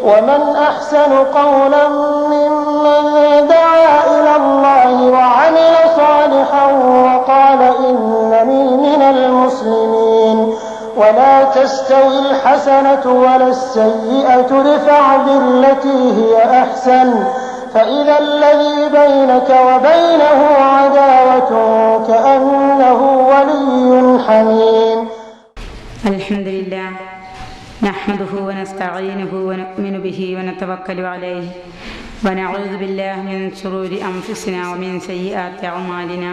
ومن أحسن قولا ممن دعا إلى الله وعمل صالحا وقال إنني من المسلمين ولا تستوي الحسنة ولا السيئة ادفع بالتي هي أحسن فإذا الذي بينك وبينه عداوة كأنه ولي حميم. الحمد لله نحمده ونستعينه ونؤمن به ونتوكل عليه ونعوذ بالله من شرور أنفسنا ومن سيئات أعمالنا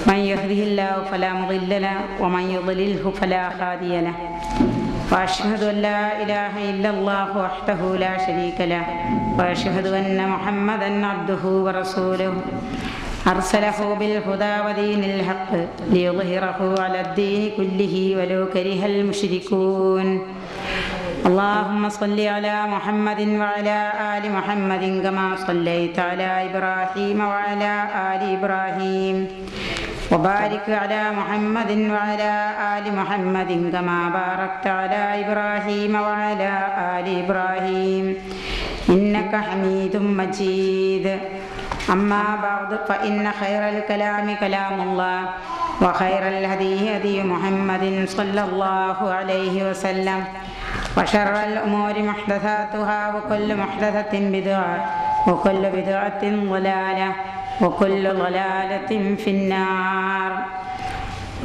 من يهده الله فلا مضل له ومن يضلله فلا هادي له وأشهد أن لا إله إلا الله وحده لا شريك له وأشهد أن محمدا عبده ورسوله أرسله بالهدى ودين الحق ليظهره على الدين كله ولو كره المشركون. اللهم صل على محمد وعلى آل محمد كما صليت على إبراهيم وعلى آل إبراهيم وبارك على محمد وعلى آل محمد كما باركت على إبراهيم وعلى آل إبراهيم إنك حميد مجيد. أما بعد فإن خير الكلام كلام الله وخير الهدي هدي محمد صلى الله عليه وسلم وشر الأمور محدثاتها وكل محدثة بدعة وكل بدعة ضلالة وكل ضلالة في النار.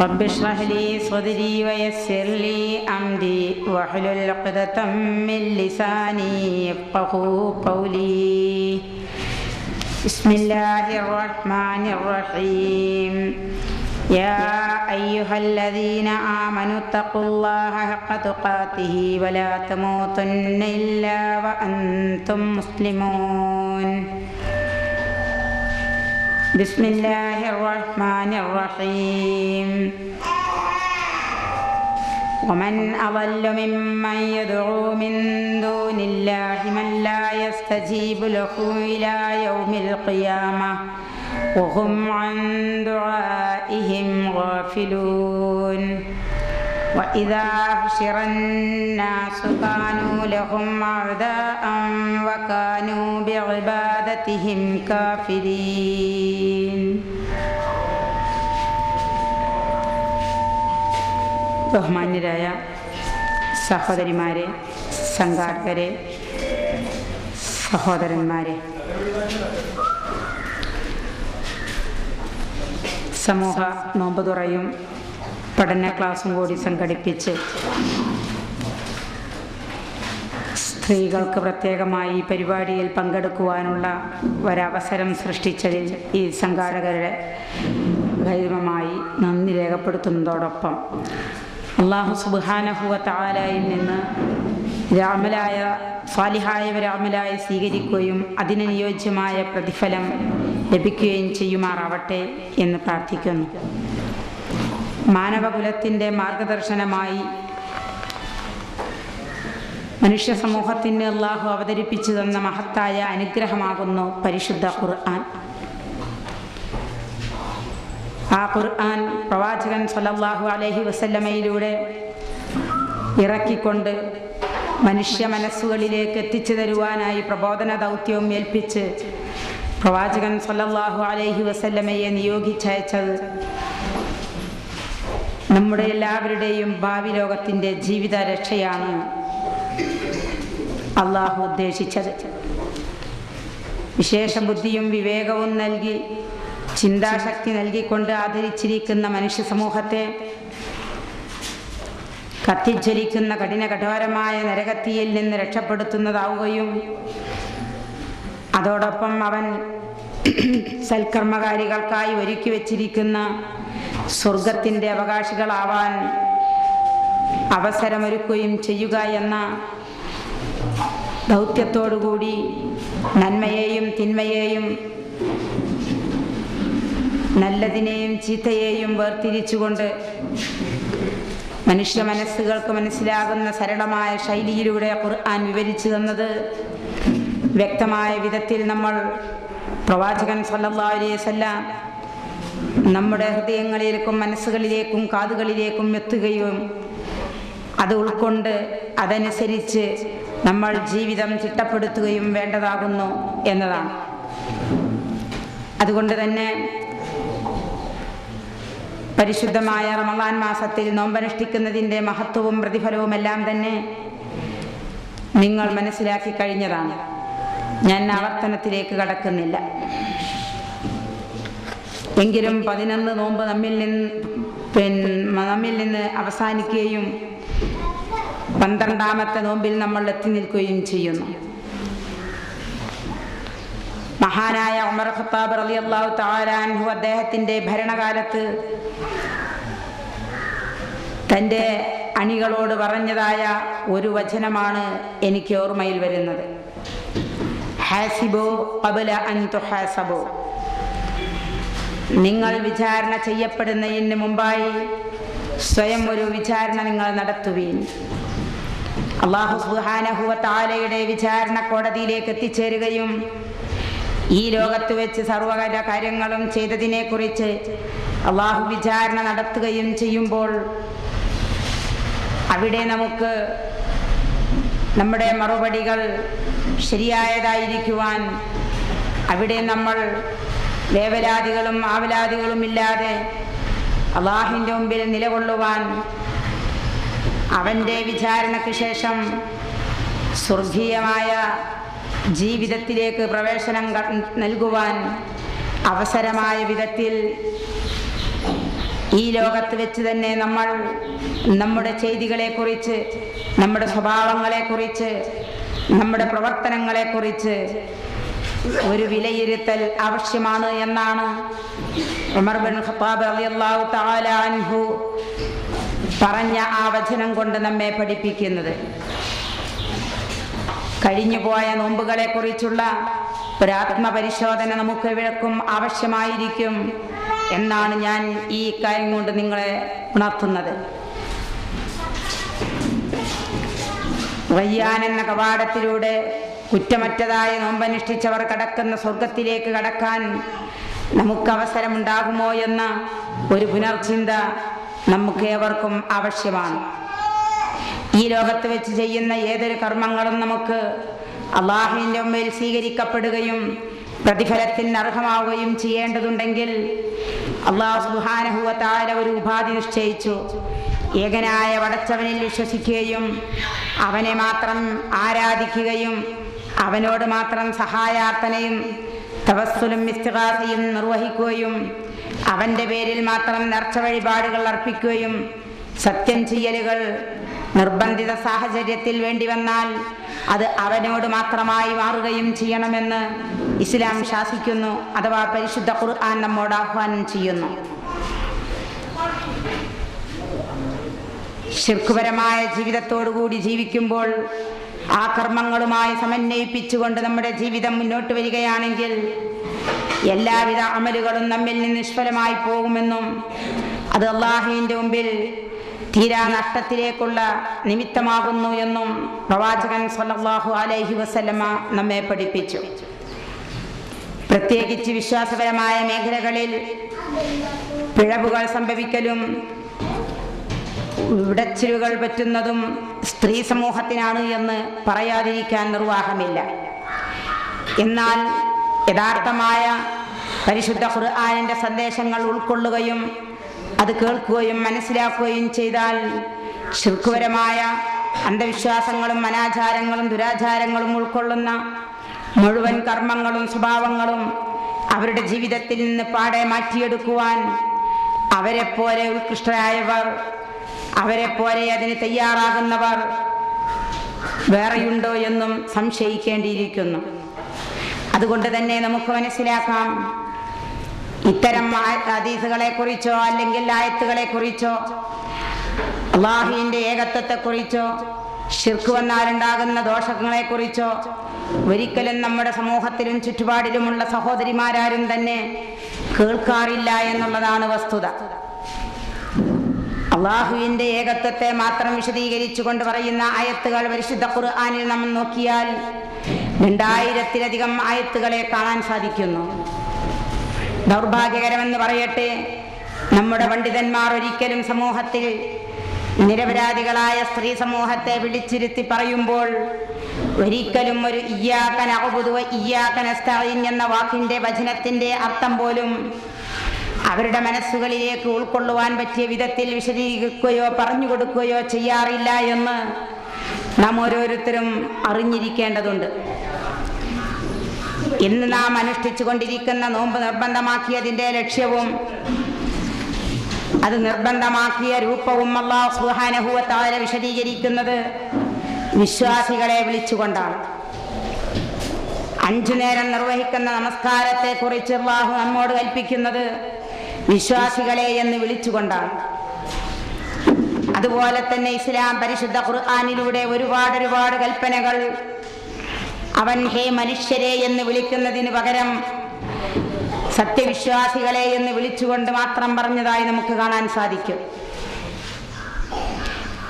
رب اشرح لي صدري ويسر لي أمري واحلل عقدة من لساني يفقهوا قولي. بسم الله الرحمن الرحيم. يا أيها الذين آمنوا اتقوا الله حق تقاته ولا تموتن إلا وأنتم مسلمون. بسم الله الرحمن الرحيم. ومن أضل ممن يدعو من دون الله من لا يستجيب له إلى يوم القيامة وهم عن دعائهم غافلون. وإذا حشر الناس كانوا لهم أعداء وكانوا بعبادتهم كافرين. ബഹുമാന്യരായ സഹോദരിമാരെ, സംഘാടകരെ, സഹോദരന്മാരെ, സമൂഹ നോമ്പുതുറയും പഠന ക്ലാസും കൂടി സംഘടിപ്പിച്ച് സ്ത്രീകൾക്ക് പ്രത്യേകമായി ഈ പരിപാടിയിൽ പങ്കെടുക്കുവാനുള്ള ഒരവസരം സൃഷ്ടിച്ചതിൽ ഈ സംഘാടകരുടെ ഗൗരവമായി നന്ദി രേഖപ്പെടുത്തുന്നതോടൊപ്പം അല്ലാഹു സുബ്ഹാനഹു വ തആലയിൽ നിന്ന് രാമലായ സ്വാലിഹായവരെ അമലായി സ്വീകരിക്കുകയും അതിന് അനുയോജ്യമായ പ്രതിഫലം ലഭിക്കുകയും ചെയ്യുമാറാവട്ടെ എന്ന് പ്രാർത്ഥിക്കുന്നു. മാനവകുലത്തിൻ്റെ മാർഗദർശനമായി മനുഷ്യ സമൂഹത്തിന് അല്ലാഹു അവതരിപ്പിച്ചു തന്ന മഹത്തായ അനുഗ്രഹമാകുന്നു പരിശുദ്ധ ഖുർആൻ. ആ ഖുർആൻ പ്രവാചകൻ സ്വല്ലല്ലാഹു അലൈഹി വസല്ലമയിലൂടെ ഇറക്കിക്കൊണ്ട് മനുഷ്യ മനസ്സുകളിലേക്ക് എത്തിച്ചു തരുവാനായി പ്രബോധന ദൗത്യവും ഏൽപ്പിച്ച് പ്രവാചകൻ സ്വല്ലല്ലാഹു അലൈഹി വസല്ലമയെ നിയോഗിച്ചയച്ചത് നമ്മുടെ എല്ലാവരുടെയും ഭാവി ലോകത്തിൻ്റെ ജീവിത രക്ഷയാണ് അള്ളാഹു ഉദ്ദേശിച്ചത്. വിശേഷ ബുദ്ധിയും വിവേകവും നൽകി ചിന്താശക്തി നൽകിക്കൊണ്ട് ആദരിച്ചിരിക്കുന്ന മനുഷ്യ സമൂഹത്തെ കത്തിജ്വലിക്കുന്ന കഠിന കഠോരമായ നരകത്തിയിൽ നിന്ന് രക്ഷപ്പെടുത്തുന്നതാവുകയും അതോടൊപ്പം അവൻ സൽക്കർമ്മകാരികൾക്കായി ഒരുക്കി വച്ചിരിക്കുന്ന സ്വർഗത്തിൻ്റെ അവകാശികളാവാൻ അവസരമൊരുക്കുകയും ചെയ്യുക എന്ന ദൗത്യത്തോടുകൂടി നന്മയെയും തിന്മയെയും നല്ലതിനെയും ചീത്തയെയും വേർതിരിച്ചുകൊണ്ട് മനുഷ്യ മനസ്സുകൾക്ക് മനസ്സിലാകുന്ന സരളമായ ശൈലിയിലൂടെ ഖുർആൻ വിവരിച്ചു തന്നത് വ്യക്തമായ വിധത്തിൽ നമ്മൾ പ്രവാചകൻ സല്ലല്ലാഹു അലൈഹി വസല്ലം നമ്മുടെ ഹൃദയങ്ങളിലേക്കും മനസ്സുകളിലേക്കും കാതുകളിലേക്കും എത്തുകയും അത് ഉൾക്കൊണ്ട് അതനുസരിച്ച് നമ്മൾ ജീവിതം ചിട്ടപ്പെടുത്തുകയും വേണ്ടതാകുന്നു എന്നതാണ്. അതുകൊണ്ട് തന്നെ പരിശുദ്ധമായ റമളാൻ മാസത്തിൽ നോമ്പനുഷ്ഠിക്കുന്നതിൻ്റെ മഹത്വവും പ്രതിഫലവുമെല്ലാം തന്നെ നിങ്ങൾ മനസ്സിലാക്കി കഴിഞ്ഞതാണ്. ഞാൻ ആവർത്തനത്തിലേക്ക് കടക്കുന്നില്ല. എങ്കിലും 11 നോമ്പ് നമ്മിൽ നിന്ന് അവസാനിക്കുകയും 12ാമത്തെ നോമ്പിൽ നമ്മൾ എത്തി നിൽക്കുകയും ചെയ്യുന്നു. മഹാനായ ഉമർ ഖത്താബ് റളിയല്ലാഹു തആല അൻഹു അദ്ദേഹത്തിൻ്റെ ഭരണകാലത്ത് തൻ്റെ അണികളോട് പറഞ്ഞതായ ഒരു വചനമാണ് എനിക്ക് ഓർമ്മയിൽ വരുന്നത്. ഹാസിബു ഖബല അൻ തുഹാസബു. നിങ്ങൾ വിചാരണ ചെയ്യപ്പെടുന്നതിന് മുമ്പായി സ്വയം ഒരു വിചാരണ നിങ്ങൾ നടത്തുവീൻ. അല്ലാഹു സുബ്ഹാനഹു വ തആലയുടെ വിചാരണ കോടതിയിലേക്ക് എത്തിച്ചേരുകയും ഈ ലോകത്ത് വെച്ച് സർവ്വകല കാര്യങ്ങളും ചെയ്തതിനെക്കുറിച്ച് അല്ലാഹു വിചാരണ നടത്തുകയും ചെയ്യുമ്പോൾ അവിടെ നമുക്ക് നമ്മുടെ മറുപടികൾ ശരിയായതായിരിക്കുവാൻ, അവിടെ നമ്മൾ വേവലാതികളും ആവലാതികളും ഇല്ലാതെ അല്ലാഹുവിൻ്റെ മുമ്പിൽ നിലകൊള്ളുവാൻ, അവൻ്റെ വിചാരണയ്ക്ക് ശേഷം സ്വർഗീയമായ ജീവിതത്തിലേക്ക് പ്രവേശനം നൽകുവാൻ അവസരമായ വിധത്തിൽ ഈ ലോകത്ത് വെച്ച് തന്നെ നമ്മൾ നമ്മുടെ ചെയ്തികളെക്കുറിച്ച്, നമ്മുടെ സ്വഭാവങ്ങളെക്കുറിച്ച്, നമ്മുടെ പ്രവർത്തനങ്ങളെക്കുറിച്ച് ഒരു വിലയിരുത്തൽ ആവശ്യമാണ് എന്നാണ് ഉമർ ബിൻ ഖത്താബ് റളിയല്ലാഹു തആല അൻഹു പറഞ്ഞ ആ വചനം കൊണ്ട് നമ്മെ പഠിപ്പിക്കുന്നത്. കഴിഞ്ഞുപോയ നോമ്പുകളെക്കുറിച്ചുള്ള ഒരാത്മപരിശോധന നമുക്ക് എവിടേക്കും ആവശ്യമായിരിക്കും എന്നാണ് ഞാൻ ഈ കാര്യം കൊണ്ട് നിങ്ങളെ ഉണർത്തുന്നത്. റയ്യാൻ എന്ന കവാടത്തിലൂടെ കുറ്റമറ്റതായ നോമ്പനുഷ്ഠിച്ചവർ കടക്കുന്ന സ്വർഗത്തിലേക്ക് കടക്കാൻ നമുക്ക് അവസരമുണ്ടാകുമോ എന്ന ഒരു പുനർചിന്ത നമുക്ക് ഏവർക്കും ആവശ്യമാണ്. ഈ ലോകത്ത് വെച്ച് ചെയ്യുന്ന ഏതൊരു കർമ്മങ്ങളും നമുക്ക് അല്ലാഹുവിൻ്റെ മുമ്പിൽ സ്വീകരിക്കപ്പെടുകയും പ്രതിഫലത്തിന് അർഹമാവുകയും ചെയ്യേണ്ടതുണ്ടെങ്കിൽ അല്ലാഹു സുബ്ഹാനഹു വ തആല ഒരു ഉപാധി നിശ്ചയിച്ചു. ഏകനായ പടച്ചവനിൽ വിശ്വസിക്കുകയും അവനെ മാത്രം ആരാധിക്കുകയും അവനോട് മാത്രം സഹായാർത്ഥനയും തവസ്സുലും ഇസ്തിഗാസയും നിർവഹിക്കുകയും അവൻ്റെ പേരിൽ മാത്രം നേർച്ച വഴിപാടുകൾ അർപ്പിക്കുകയും സത്യം ചെയ്യലുകൾ നിർബന്ധിത സാഹചര്യത്തിൽ വേണ്ടി വന്നാൽ അത് അവനോട് മാത്രമായി മാറുകയും ചെയ്യണമെന്ന് ഇസ്ലാം ശാസിക്കുന്നു, അഥവാ പരിശുദ്ധ ഖുർആൻ നമ്മോട് ആഹ്വാനം ചെയ്യുന്നു. ശിർക്കുപരമായ ജീവിതത്തോടുകൂടി ജീവിക്കുമ്പോൾ ആ കർമ്മങ്ങളുമായി സമന്വയിപ്പിച്ചുകൊണ്ട് നമ്മുടെ ജീവിതം മുന്നോട്ട് വരികയാണെങ്കിൽ എല്ലാവിധ അമലുകളും നമ്മിൽ നിന്ന് നിഷ്ഫലമായി പോകുമെന്നും അത് അല്ലാഹുവിൻ്റെ മുമ്പിൽ തീരാ നഷ്ടത്തിലേക്കുള്ള നിമിത്തമാകുന്നു എന്നും പ്രവാചകൻ സ്വല്ലല്ലാഹു അലൈഹി വസല്ലമ നമ്മെ പഠിപ്പിച്ചു. പ്രത്യേകിച്ച് വിശ്വാസപരമായ മേഖലകളിൽ പിഴവുകൾ സംഭവിക്കലും ഇടച്ചിലുകൾ പറ്റുന്നതും സ്ത്രീ സമൂഹത്തിനാണ് എന്ന് പറയാതിരിക്കാൻ നിർവാഹമില്ല. എന്നാൽ യഥാർത്ഥമായ പരിശുദ്ധ ഖുർആനിൻ്റെ സന്ദേശങ്ങൾ ഉൾക്കൊള്ളുകയും അത് കേൾക്കുകയും മനസ്സിലാക്കുകയും ചെയ്താൽ ശിർക്കുപരമായ അന്ധവിശ്വാസങ്ങളും അനാചാരങ്ങളും ദുരാചാരങ്ങളും ഉൾക്കൊള്ളുന്ന മുഴുവൻ കർമ്മങ്ങളും സ്വഭാവങ്ങളും അവരുടെ ജീവിതത്തിൽ നിന്ന് പാടെ മാറ്റിയെടുക്കുവാൻ അവരെപ്പോലെ ഉത്കൃഷ്ടരായവർ, അവരെപ്പോലെ അതിന് തയ്യാറാകുന്നവർ വേറെയുണ്ടോ എന്നും സംശയിക്കേണ്ടിയിരിക്കുന്നു. അതുകൊണ്ട് തന്നെ നമുക്ക് മനസ്സിലാക്കാം, ഇത്തരം ഹദീസുകളെ കുറിച്ചോ അല്ലെങ്കിൽ ആയത്തുകളെ കുറിച്ചോ അല്ലാഹുവിൻ്റെ ഏകത്വത്തെക്കുറിച്ചോ ശിർക്ക് വന്നാലുണ്ടാകുന്ന ദോഷങ്ങളെക്കുറിച്ചോ ഒരിക്കലും നമ്മുടെ സമൂഹത്തിലും ചുറ്റുപാടിലുമുള്ള സഹോദരിമാരാരും തന്നെ കേൾക്കാറില്ല എന്നുള്ളതാണ് വസ്തുത. അല്ലാഹുവിൻ്റെ ഏകത്വത്തെ മാത്രം വിശദീകരിച്ചുകൊണ്ട് പറയുന്ന ആയത്തുകൾ പരിശുദ്ധ ഖുർആനിൽ നമ്മൾ നോക്കിയാൽ 2000-ലധികം ആയത്തുകളെ കാണാൻ സാധിക്കുന്നു. ദൗർഭാഗ്യകരമെന്ന് പറയട്ടെ, നമ്മുടെ പണ്ഡിതന്മാർ ഒരിക്കലും സമൂഹത്തിൽ നിരപരാധികളായ സ്ത്രീ സമൂഹത്തെ വിളിച്ചിരുത്തി പറയുമ്പോൾ ഒരിക്കലും ഒരു ഇയ്യാക നഅ്ബുദു വ ഇയ്യാക നസ്തഈൻ എന്ന വാക്കിന്റെ വചനത്തിന്റെ അർത്ഥം പോലും അവരുടെ മനസ്സുകളിലേക്ക് ഉൾക്കൊള്ളുവാൻ പറ്റിയ വിധത്തിൽ വിശദീകരിക്കുകയോ പറഞ്ഞു കൊടുക്കുകയോ ചെയ്യാറില്ല എന്ന് നാം ഓരോരുത്തരും അറിഞ്ഞിരിക്കേണ്ടതുണ്ട്. ഇന്ന് നാം അനുഷ്ഠിച്ചു കൊണ്ടിരിക്കുന്ന നോമ്പ് നിർബന്ധമാക്കിയതിൻ്റെ ലക്ഷ്യവും അത് നിർബന്ധമാക്കിയ രൂപവും അല്ലാഹു സുബ്ഹാനഹു വ തആല വിശദീകരിക്കുന്നത് വിശ്വാസികളെ വിളിച്ചുകൊണ്ടാണ്. 5 നേരം നിർവഹിക്കുന്ന നമസ്കാരത്തെ കുറിച്ച് അല്ലാഹു നമ്മോട് കൽപ്പിക്കുന്നത് വിശ്വാസികളെ എന്ന് വിളിച്ചുകൊണ്ടാണ്. അതുപോലെ തന്നെ ഇസ്ലാം പരിശുദ്ധ ഖുർആനിലൂടെ ഒരുപാട് കൽപ്പനകൾ അവൻ ഹേ മനുഷ്യരെ എന്ന് വിളിക്കുന്നതിന് പകരം സത്യവിശ്വാസികളെ എന്ന് വിളിച്ചുകൊണ്ട് മാത്രം പറഞ്ഞതായി നമുക്ക് കാണാൻ സാധിക്കും.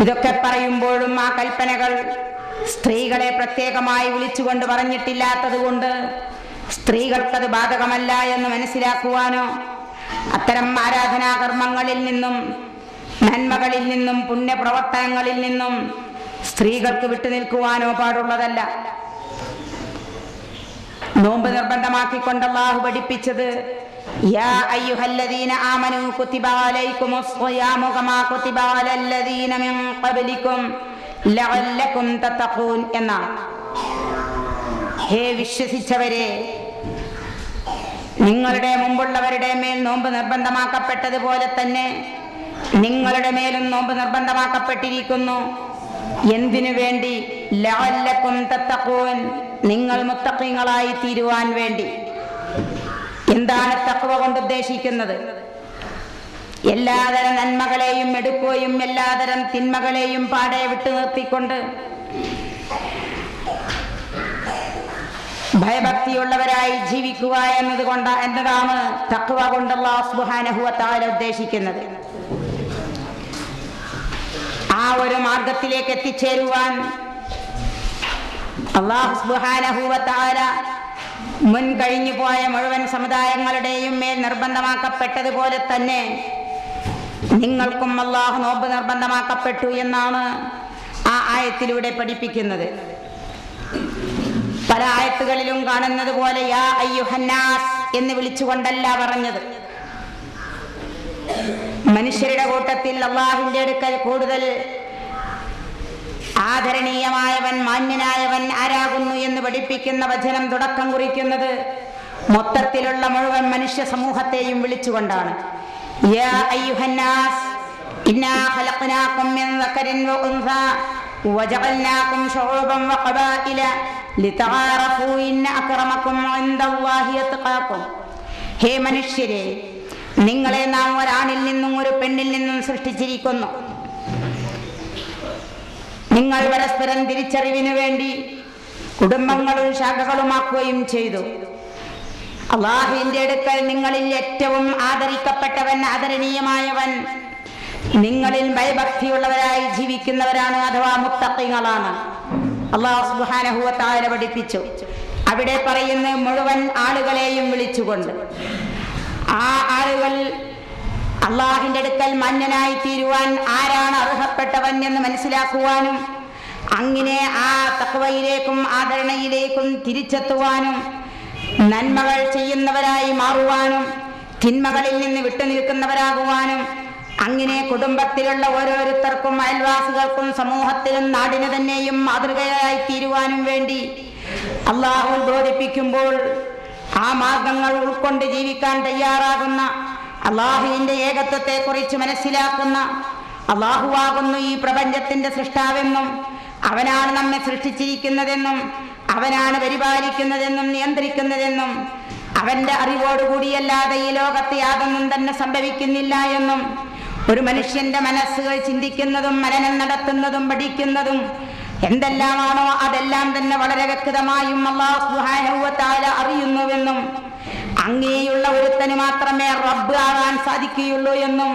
ഇതൊക്കെ പറയുമ്പോഴും ആ കൽപ്പനകൾ സ്ത്രീകളെ പ്രത്യേകമായി വിളിച്ചുകൊണ്ട് പറഞ്ഞിട്ടില്ലാത്തത് കൊണ്ട് സ്ത്രീകൾക്കത് ബാധകമല്ല എന്ന് മനസ്സിലാക്കുവാനോ അത്തരം ആരാധനാകർമ്മങ്ങളിൽ നിന്നും നന്മകളിൽ നിന്നും പുണ്യപ്രവർത്തനങ്ങളിൽ നിന്നും സ്ത്രീകൾക്ക് വിട്ടുനിൽക്കുവാനോ പാടുള്ളതല്ല. നോമ്പ് നിർബന്ധമാക്കിക്കൊണ്ട് അല്ലാഹു പഠിപ്പിച്ചത് യാ അയ്യുഹല്ലദീന ആമനൂ കുതിബ അലൈക്കുമുസ് സിയാമു കമാ കുതിബ അലല്ലദീന മിൻ ഖബ്ലിക്കും ലഅല്ലകും തത്തഖൂൻ എന്നാണ്. ഹേ വിശ്വസിച്ചവരെ, നിങ്ങളുടെ മുമ്പുള്ളവരുടെ മേൽ നോമ്പ് നിർബന്ധമാക്കപ്പെട്ടതുപോലെ തന്നെ നിങ്ങളുടെ മേലും നോമ്പ് നിർബന്ധമാക്കപ്പെട്ടിരിക്കുന്നു. എന്തിനു വേണ്ടി? ലഅല്ലകും തത്തഖൂൻ, നിങ്ങൾ മുത്തഖീങ്ങളായി തീരുവാൻ വേണ്ടി. എന്താണ് തഖ്വ കൊണ്ട് ഉദ്ദേശിക്കുന്നത്? എല്ലാതരം നന്മകളെയും എടുക്കുകയും എല്ലാതരം തിന്മകളെയും പാടെ വിട്ടു നിർത്തിക്കൊണ്ട് ഭയഭക്തിയുള്ളവരായി ജീവിക്കുക എന്നതാണ് തഖ്വ കൊണ്ട് അല്ലാഹു സുബ്ഹാനഹു വ തആല ഉദ്ദേശിക്കുന്നത്. ആ ഒരു മാർഗത്തിലേക്ക് എത്തിച്ചേരുവാൻ അല്ലാഹു സുബ്ഹാനഹു വ തആല മുൻ കഴിഞ്ഞു പോയ മുഴുവൻ സമുദായങ്ങളുടെയും മേൽ നിർബന്ധമാക്കപ്പെട്ടതുപോലെ തന്നെ നിങ്ങൾക്കും അല്ലാഹു നോമ്പ് നിർബന്ധമാക്കപ്പെട്ടു എന്നാണ് ആ ആയത്തിലൂടെ പഠിപ്പിക്കുന്നത്. പല ആയത്തുകളിലും കാണുന്നത് പോലെ യാ അയ്യുഹന്നാസ് എന്ന് വിളിച്ചുകൊണ്ടല്ല പറഞ്ഞത്. മനുഷ്യരുടെ കൂട്ടത്തിൽ അല്ലാഹുവിന്റെ അടുക്കൽ കൂടുതൽ ആദരണീയമായവൻ മാന്യനായവൻ ആരാകുന്നു എന്ന് പഠിപ്പിക്കുന്ന വചനം തുടക്കം കുറിക്കുന്നത് മൊത്തത്തിലുള്ള മുഴുവൻ മനുഷ്യ സമൂഹത്തെയും വിളിച്ചുകൊണ്ടാണ്. യാ അയ്യുഹന്നാസ് ഇന്നാ ഖലഖനാകും മിൻ ദക്കറിൻ വ ഉൻസാ വജഅൽനാകും ശുഊബൻ വ ഖബായില ലിതആറഫൂ ഇന്ന അക്രമകും ഇൻദല്ലാഹി അത്ഖാകും. ഹേ മനുഷ്യരെ, നിങ്ങളെ നാം ഒരാണിൽ നിന്നും ഒരു പെണ്ണിൽ നിന്നും സൃഷ്ടിച്ചിരിക്കുന്നു. നിങ്ങൾ പരസ്പരം തിരിച്ചറിവിനു വേണ്ടി കുടുംബങ്ങളും ശാഖകളുമാക്കുകയും ചെയ്തു. അല്ലാഹുവിന്റെ അടുക്കൽ നിങ്ങളിൽ ഏറ്റവും ആദരിക്കപ്പെട്ടവൻ, ആദരണീയമായവൻ നിങ്ങളിൽ ഭയഭക്തിയുള്ളവരായി ജീവിക്കുന്നവരാണ്, അഥവാ മുത്തഖീങ്ങളാണ്. അല്ലാഹു സുബ്ഹാനഹു വ തആല പഠിപ്പിച്ചു. അവിടെ പറയുന്ന മുഴുവൻ ആളുകളെയും വിളിച്ചുകൊണ്ട് ആ ആളുകൾ അള്ളാഹിന്റെ അടുക്കൽ മാന്യനായി തീരുവാൻ ആരാണ് അർഹപ്പെട്ടവൻ എന്ന് മനസ്സിലാക്കുവാനും അങ്ങനെ ആ തഖ്വയിലേക്കും ആദരണയിലേക്കും തിരിച്ചെത്തുവാനും നന്മകൾ ചെയ്യുന്നവരായി മാറുവാനും തിന്മകളിൽ നിന്ന് വിട്ടുനിൽക്കുന്നവരാകുവാനും അങ്ങനെ കുടുംബത്തിലുള്ള ഓരോരുത്തർക്കും അയൽവാസികൾക്കും സമൂഹത്തിലും നാടിന് തന്നെയും മാതൃകയായി തീരുവാനും വേണ്ടി അള്ളാഹു ബോധിപ്പിക്കുമ്പോൾ ആ മാർഗങ്ങൾ ഉൾക്കൊണ്ട് ജീവിക്കാൻ തയ്യാറാകുന്ന, അള്ളാഹുവിന്റെ ഏകത്വത്തെ കുറിച്ച് മനസ്സിലാക്കുന്ന, അള്ളാഹുവാകുന്നു ഈ പ്രപഞ്ചത്തിന്റെ സൃഷ്ടാവെന്നും അവനാണ് നമ്മെ സൃഷ്ടിച്ചിരിക്കുന്നതെന്നും അവനാണ് പരിപാലിക്കുന്നതെന്നും നിയന്ത്രിക്കുന്നതെന്നും അവന്റെ അറിവോടുകൂടിയല്ലാതെ ഈ ലോകത്ത് യാതൊന്നും തന്നെ സംഭവിക്കുന്നില്ല എന്നും ഒരു മനുഷ്യന്റെ മനസ്സുകൾ ചിന്തിക്കുന്നതും മനനം നടത്തുന്നതും പഠിക്കുന്നതും എന്തെല്ലാമാണോ അതെല്ലാം തന്നെ വളരെ വ്യക്തമായും അല്ലാഹു സുബ്ഹാനഹു വ തആല അറിയുന്നുവെന്നും അങ്ങനെയുള്ള ഒരുത്തന് മാത്രമേ റബ്ബ് ആകാൻ സാധിക്കുകയുള്ളൂ എന്നും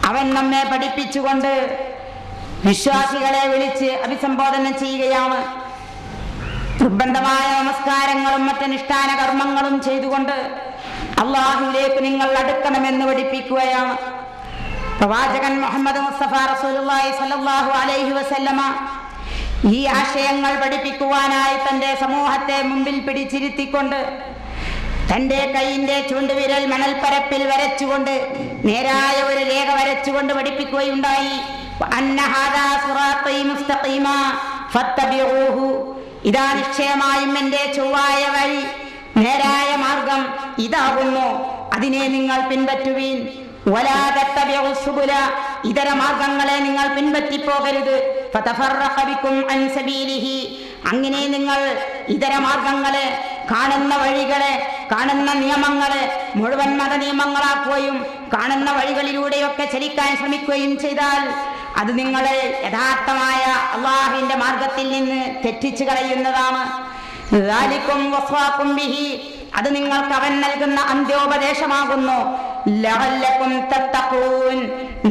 അവൻ നമ്മെ പഠിപ്പിച്ചുകൊണ്ട് വിശ്വാസികളെ വിളിച്ച് അഭിസംബോധന ചെയ്യുകയാണ്. നിർബന്ധമായ നമസ്കാരങ്ങളും മറ്റനുഷ്ഠാന കർമ്മങ്ങളും ചെയ്തുകൊണ്ട് അള്ളാഹുവിലേക്ക് നിങ്ങൾ അടുക്കണമെന്ന് പഠിപ്പിക്കുകയാണ്. പ്രവാചകൻ മുഹമ്മദ് മുസ്തഫ റസൂലുള്ളാഹി സ്വല്ലല്ലാഹു അലൈഹി വസല്ലമ ഈ ആശയങ്ങൾ പഠിപ്പിക്കുവാനായി തന്റെ സമൂഹത്തെ മുമ്പിൽ പിടിച്ചിരുത്തിക്കൊണ്ട് തന്റെ കൈയിന്റെ ചൂണ്ടുവിരൽ മണൽപ്പരപ്പിൽ വരച്ചുകൊണ്ട് നേരായ ഒരു രേഖ വരച്ചുകൊണ്ട് പഠിപ്പിക്കുകയുണ്ടായി. അന്ന ഹാദാ സിറാത്തീ മുസ്തഖീമാ ഫത്തബിഊഹു, ഇതാ നിശ്ചയമായും എന്റെ ചൊവ്വായ വഴി, നേരായ മാർഗം ഇതാകുന്നു, അതിനെ നിങ്ങൾ പിൻപറ്റുവീൻ. വലാ തത്തബിഉ സുബുല, ഇതര മാർഗങ്ങളെ നിങ്ങൾ പിൻപറ്റിപ്പോകരുത്. ഫതഫറഖ ബികും അൻ സബീലിഹി, അങ്ങനെ നിങ്ങൾ ഇതര മാർഗങ്ങളെ, കാണുന്ന വഴികളെ, കാണുന്ന നിയമങ്ങളെ മുഴുവൻ മത നിയമങ്ങളാക്കുകയും കാണുന്ന വഴികളിലൂടെയൊക്കെ ചലിക്കാൻ ശ്രമിക്കുകയും ചെയ്താൽ അത് നിങ്ങളെ യഥാർത്ഥമായ അള്ളാഹുവിന്റെ മാർഗത്തിൽ നിന്ന് തെറ്റിച്ചു കളയുന്നതാണ്. ദാലികും വസ്വാകും ബിഹി, അത് നിങ്ങൾക്ക് അവൻ നൽകുന്ന അന്ത്യോപദേശമാകുന്നു. ലഅല്ലകും തത്തഖൂൻ,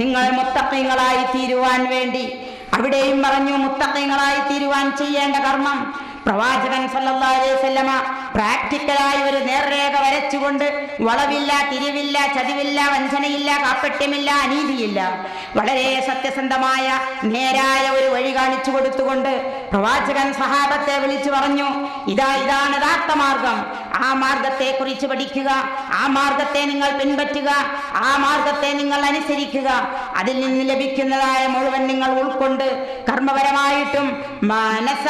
നിങ്ങൾ മുത്തഖീങ്ങളായി തീരുവാൻ വേണ്ടി. അവിടെയും പറഞ്ഞു മുത്തഖീങ്ങളായി തീരുവാൻ ചെയ്യേണ്ട കർമ്മം. പ്രവാചകൻ സല്ലല്ലാഹു അലൈഹി വസല്ലമ പ്രാക്ടിക്കലായി ഒരു നേർരേഖ വരച്ചുകൊണ്ട് വളവില്ല, തിരിവില്ല, ചതിവില്ല, വഞ്ചനയില്ല, കാപ്പട്യമില്ല, അനീതിയില്ല, വളരെ സത്യസന്ധമായ നേരായ ഒരു വഴി കാണിച്ചു കൊടുത്തുകൊണ്ട് പ്രവാചകൻ സഹാബത്തെ വിളിച്ചു പറഞ്ഞു, ഇതാണ് യഥാർത്ഥ മാർഗം. ആ മാർഗത്തെ കുറിച്ച് പഠിക്കുക, ആ മാർഗത്തെ നിങ്ങൾ പിൻപറ്റുക, ആ മാർഗത്തെ നിങ്ങൾ അനുസരിക്കുക. അതിൽ നിന്ന് ലഭിക്കുന്നതായ മുഴുവൻ നിങ്ങൾ ഉൾക്കൊണ്ട് കർമ്മപരമായിട്ടും മനസ്സ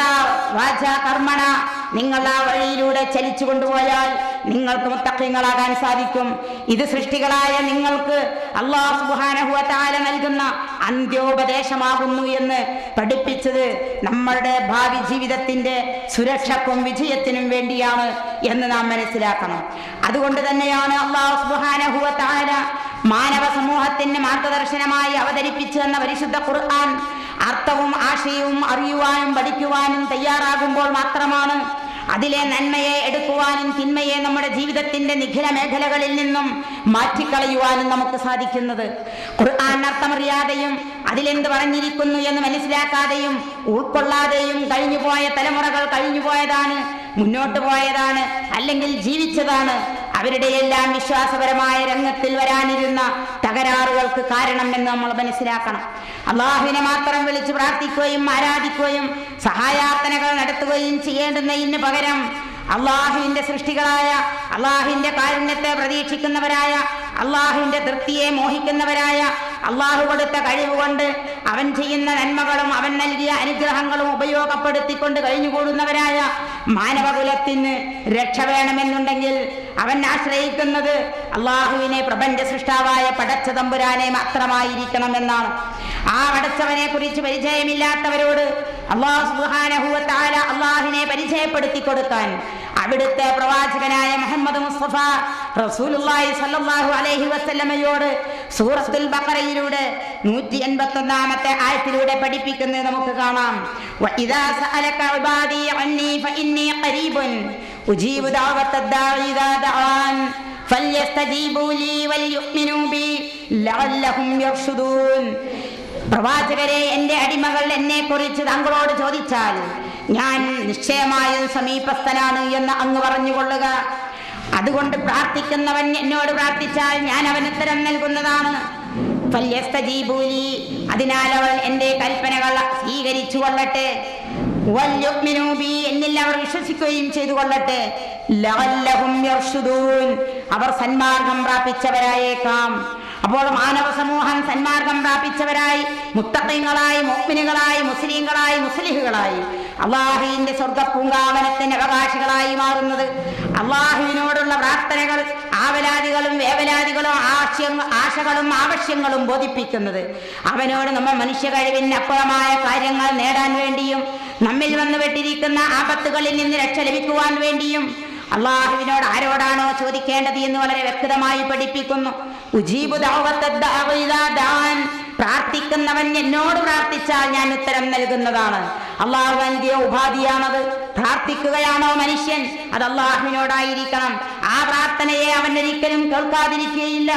വാച കർമ്മണ നിങ്ങൾ ആ വഴിയിലൂടെ ചലിച്ചു കൊണ്ടുപോയാൽ നിങ്ങൾക്ക് മുത്തഖീങ്ങളാകാൻ സാധിക്കും. ഇത് സൃഷ്ടികളായ നിങ്ങൾക്ക് അല്ലാഹു സുബ്ഹാനഹു വ തആല നൽകുന്ന അന്ത്യോപദേശമാകുന്നു എന്ന് പഠിപ്പിച്ചത് നമ്മളുടെ ഭാവി ജീവിതത്തിന്റെ സുരക്ഷക്കും വിജയത്തിനും വേണ്ടിയാണ് എന്ന് നാം മനസ്സിലാക്കണം. അതുകൊണ്ട് തന്നെയാണ് അല്ലാഹു സുബ്ഹാനഹു വ തആല മാനവ സമൂഹത്തിന് മാർഗദർശനമായി അവതരിപ്പിച്ചു എന്ന പരിശുദ്ധ ഖുർആൻ അർത്ഥവും ആശയവും അറിയുവാനും പഠിക്കുവാനും തയ്യാറാകുമ്പോൾ മാത്രമാണ് അതിലെ നന്മയെ എടുക്കുവാനും തിന്മയെ നമ്മുടെ ജീവിതത്തിന്റെ നിഖില മേഖലകളിൽ നിന്നും മാറ്റിക്കളയുവാനും നമുക്ക് സാധിക്കുന്നത്. ഖുർആൻ അർത്ഥമറിയാതെയും അതിലെന്ത് പറഞ്ഞിരിക്കുന്നു എന്ന് മനസ്സിലാക്കാതെയും ഉൾക്കൊള്ളാതെയും കഴിഞ്ഞുപോയ തലമുറകൾ കഴിഞ്ഞുപോയതാണ്, മുന്നോട്ട് പോയതാണ്, അല്ലെങ്കിൽ ജീവിച്ചതാണ്. അവരുടെ എല്ലാം വിശ്വാസപരമായ രംഗത്തിൽ വരാനിരുന്ന തകരാറുകൾക്ക് കാരണം എന്ന് നമ്മൾ മനസ്സിലാക്കണം. അള്ളാഹുവിനെ മാത്രം വിളിച്ച് പ്രാർത്ഥിക്കുകയും ആരാധിക്കുകയും സഹായാർത്ഥനകൾ നടത്തുകയും ചെയ്യേണ്ടുന്നതിന് പകരം അള്ളാഹുവിന്റെ സൃഷ്ടികളായ, അള്ളാഹുവിന്റെ കാരുണ്യത്തെ പ്രതീക്ഷിക്കുന്നവരായ, അള്ളാഹുവിന്റെ തൃപ്തിയെ മോഹിക്കുന്നവരായ, അള്ളാഹു കൊടുത്ത കഴിവുകൊണ്ട് അവൻ ചെയ്യുന്ന നന്മകളും അവൻ നൽകിയ അനുഗ്രഹങ്ങളും ഉപയോഗപ്പെടുത്തിക്കൊണ്ട് കഴിഞ്ഞുകൂടുന്നവരായ മാനവകുലത്തിന് രക്ഷ വേണമെന്നുണ്ടെങ്കിൽ അവൻ ആശ്രയിക്കുന്നത് അള്ളാഹുവിനെ, പ്രപഞ്ച സൃഷ്ടാവായ പടച്ച തമ്പുരാനെ മാത്രമായിരിക്കണമെന്നാണ്. ആ പടച്ചവനെ കുറിച്ച് പരിചയമില്ലാത്തവരോട് അല്ലാഹു സുബ്ഹാനഹു വ തആല അള്ളാഹിനെ പരിചയപ്പെടുത്തി കൊടുക്കാൻ അവിടുത്തെ പ്രവാചകനായ മുഹമ്മദ് മുസ്തഫ റസൂലുള്ളാഹി സ്വല്ലല്ലാഹു അലൈഹി വസല്ലമയോട് സൂറത്തുൽ ബഖറയിലൂടെ 181-ാമത്തെ ആയത്തിലൂടെ പഠിപ്പിക്കുന്നത് നമുക്ക് കാണാം. വഇദാ സഅലക ഇബാദി അന്നി ഫഇന്നി ഖരീബുൻ ഉജീബു ദഅവത്തദ് ദാഇ ഇദാ ദഅൻ ഫൽയസ്തജീബൂ ലീ വൽയുഅ്മിനൂ ബി ലഅല്ലഹും യർഷുദൂൻ. പ്രവാചകരെ, എന്റെ അടിമകൾ എന്നെ കുറിച്ച് താങ്കളോട് ചോദിച്ചാൽ ഞാൻ നിശ്ചയമായും സമീപസ്ഥനാണ് എന്ന് അങ്ങ് പറഞ്ഞുകൊള്ളുക. അതുകൊണ്ട് പ്രാർത്ഥിക്കുന്നവൻ എന്നോട് പ്രാർത്ഥിച്ചാൽ ഞാൻ അവന് ഉത്തരം നൽകുന്നതാണ്. ഫല്യസ്തജീബൂ ലീ, അതിനാൽ അവൾ എന്റെ കൽപ്പനകൾ സ്വീകരിച്ചു കൊള്ളട്ടെ. വൽയുഅ്മിനൂ ബി, എന്നിൽ അവർ വിശ്വസിക്കുകയും ചെയ്തു കൊള്ളട്ടെ. ലഅല്ലഹും യർഷുദൂൻ, അവർ സന്മാർഗം പ്രാപിച്ചവരായേക്കാം. അപ്പോൾ മാനവ സമൂഹം സന്മാർഗം പ്രാപിച്ചവരായി, മുത്തഖീങ്ങളായി, മുഅ്മിനുകളായി, മുസ്ലിങ്ങളായി, മുസ്ലിഹുകളായി അള്ളാഹുവിന്റെ സ്വർഗപ്പൂങ്കാവനത്തിന്റെ അവകാശികളായി മാറുന്നത് അള്ളാഹുവിനോടുള്ള പ്രാർത്ഥനകൾ, ആവലാദികളും വേവലാദികളും ആശകളും ആവശ്യങ്ങളും ബോധിപ്പിക്കുന്നത് അവനോട് നമ്മൾ മനുഷ്യ കഴിവിന് അപ്പുറമായ കാര്യങ്ങൾ നേടാൻ വേണ്ടിയും നമ്മിൽ വന്നുപെട്ടിരിക്കുന്ന ആപത്തുകളിൽ നിന്ന് രക്ഷ ലഭിക്കുവാൻ വേണ്ടിയും അള്ളാഹുവിനോട് ആരോടാണോ ചോദിക്കേണ്ടത് എന്ന് വളരെ വ്യക്തമായി പഠിപ്പിക്കുന്നു. ഉജീബു ദഅവത്തദ് ദാഇ ഇദാ ദഅൻ, പ്രാർത്ഥിക്കുന്നവൻ എന്നോട് പ്രാർത്ഥിച്ചാൽ ഞാൻ ഉത്തരം നൽകുന്നതാണ്. അള്ളാഹു നൽകിയ ഉപാധിയാണത്. പ്രാർത്ഥിക്കുകയാണോ മനുഷ്യൻ, അത് അള്ളാഹുവിനോടായിരിക്കണം. ആ പ്രാർത്ഥനയെ അവൻ ഒരിക്കലും കേൾക്കാതിരിക്കുകയില്ല.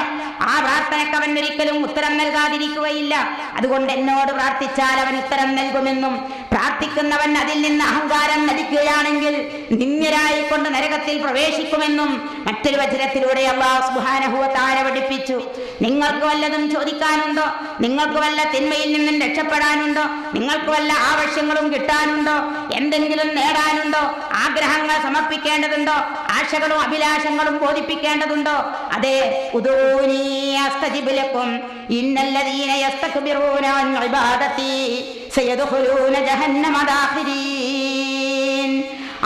ആ പ്രാർത്ഥനയ്ക്ക് അവൻ ഒരിക്കലും ഉത്തരം നൽകാതിരിക്കുകയില്ല. അതുകൊണ്ട് എന്നോട് പ്രാർത്ഥിച്ചാൽ അവൻ ഉത്തരം നൽകുമെന്നും, പ്രാർത്ഥിക്കുന്നവൻ അതിൽ നിന്ന് അഹങ്കാരം നടിക്കുകയാണെങ്കിൽ നിന്ദ്യരായിക്കൊണ്ട് നരകത്തിൽ പ്രവേശിക്കുമെന്നും മറ്റൊരു വചനത്തിലൂടെ അല്ലാഹു സുബ്ഹാനഹു വ തആല പഠിപ്പിച്ചു. നിങ്ങൾക്ക് വല്ലതും ചോദിക്കാനുണ്ടോ? നിങ്ങൾക്ക് വല്ല തിന്മയിൽ നിന്നും രക്ഷപ്പെടാനുണ്ടോ? നിങ്ങൾക്ക് വല്ല ആവശ്യങ്ങളും കിട്ടാനുണ്ടോ? എന്തെങ്കിലും നേടാനുണ്ടോ? ആഗ്രഹങ്ങൾ സമർപ്പിക്കേണ്ടതുണ്ടോ? ആശകളും അഭിലാഷങ്ങളും ബോധിപ്പിക്കേണ്ടതുണ്ടോ? അതെ, ഉദൂനി അസ്തജിബ് ലക്കും ഇന്നല്ലദീന യസ്തക്ബിറൂന അൻ ഇബാദതി സയദ്ഖുലൂന ജഹന്നമ ദാഖിരീൻ.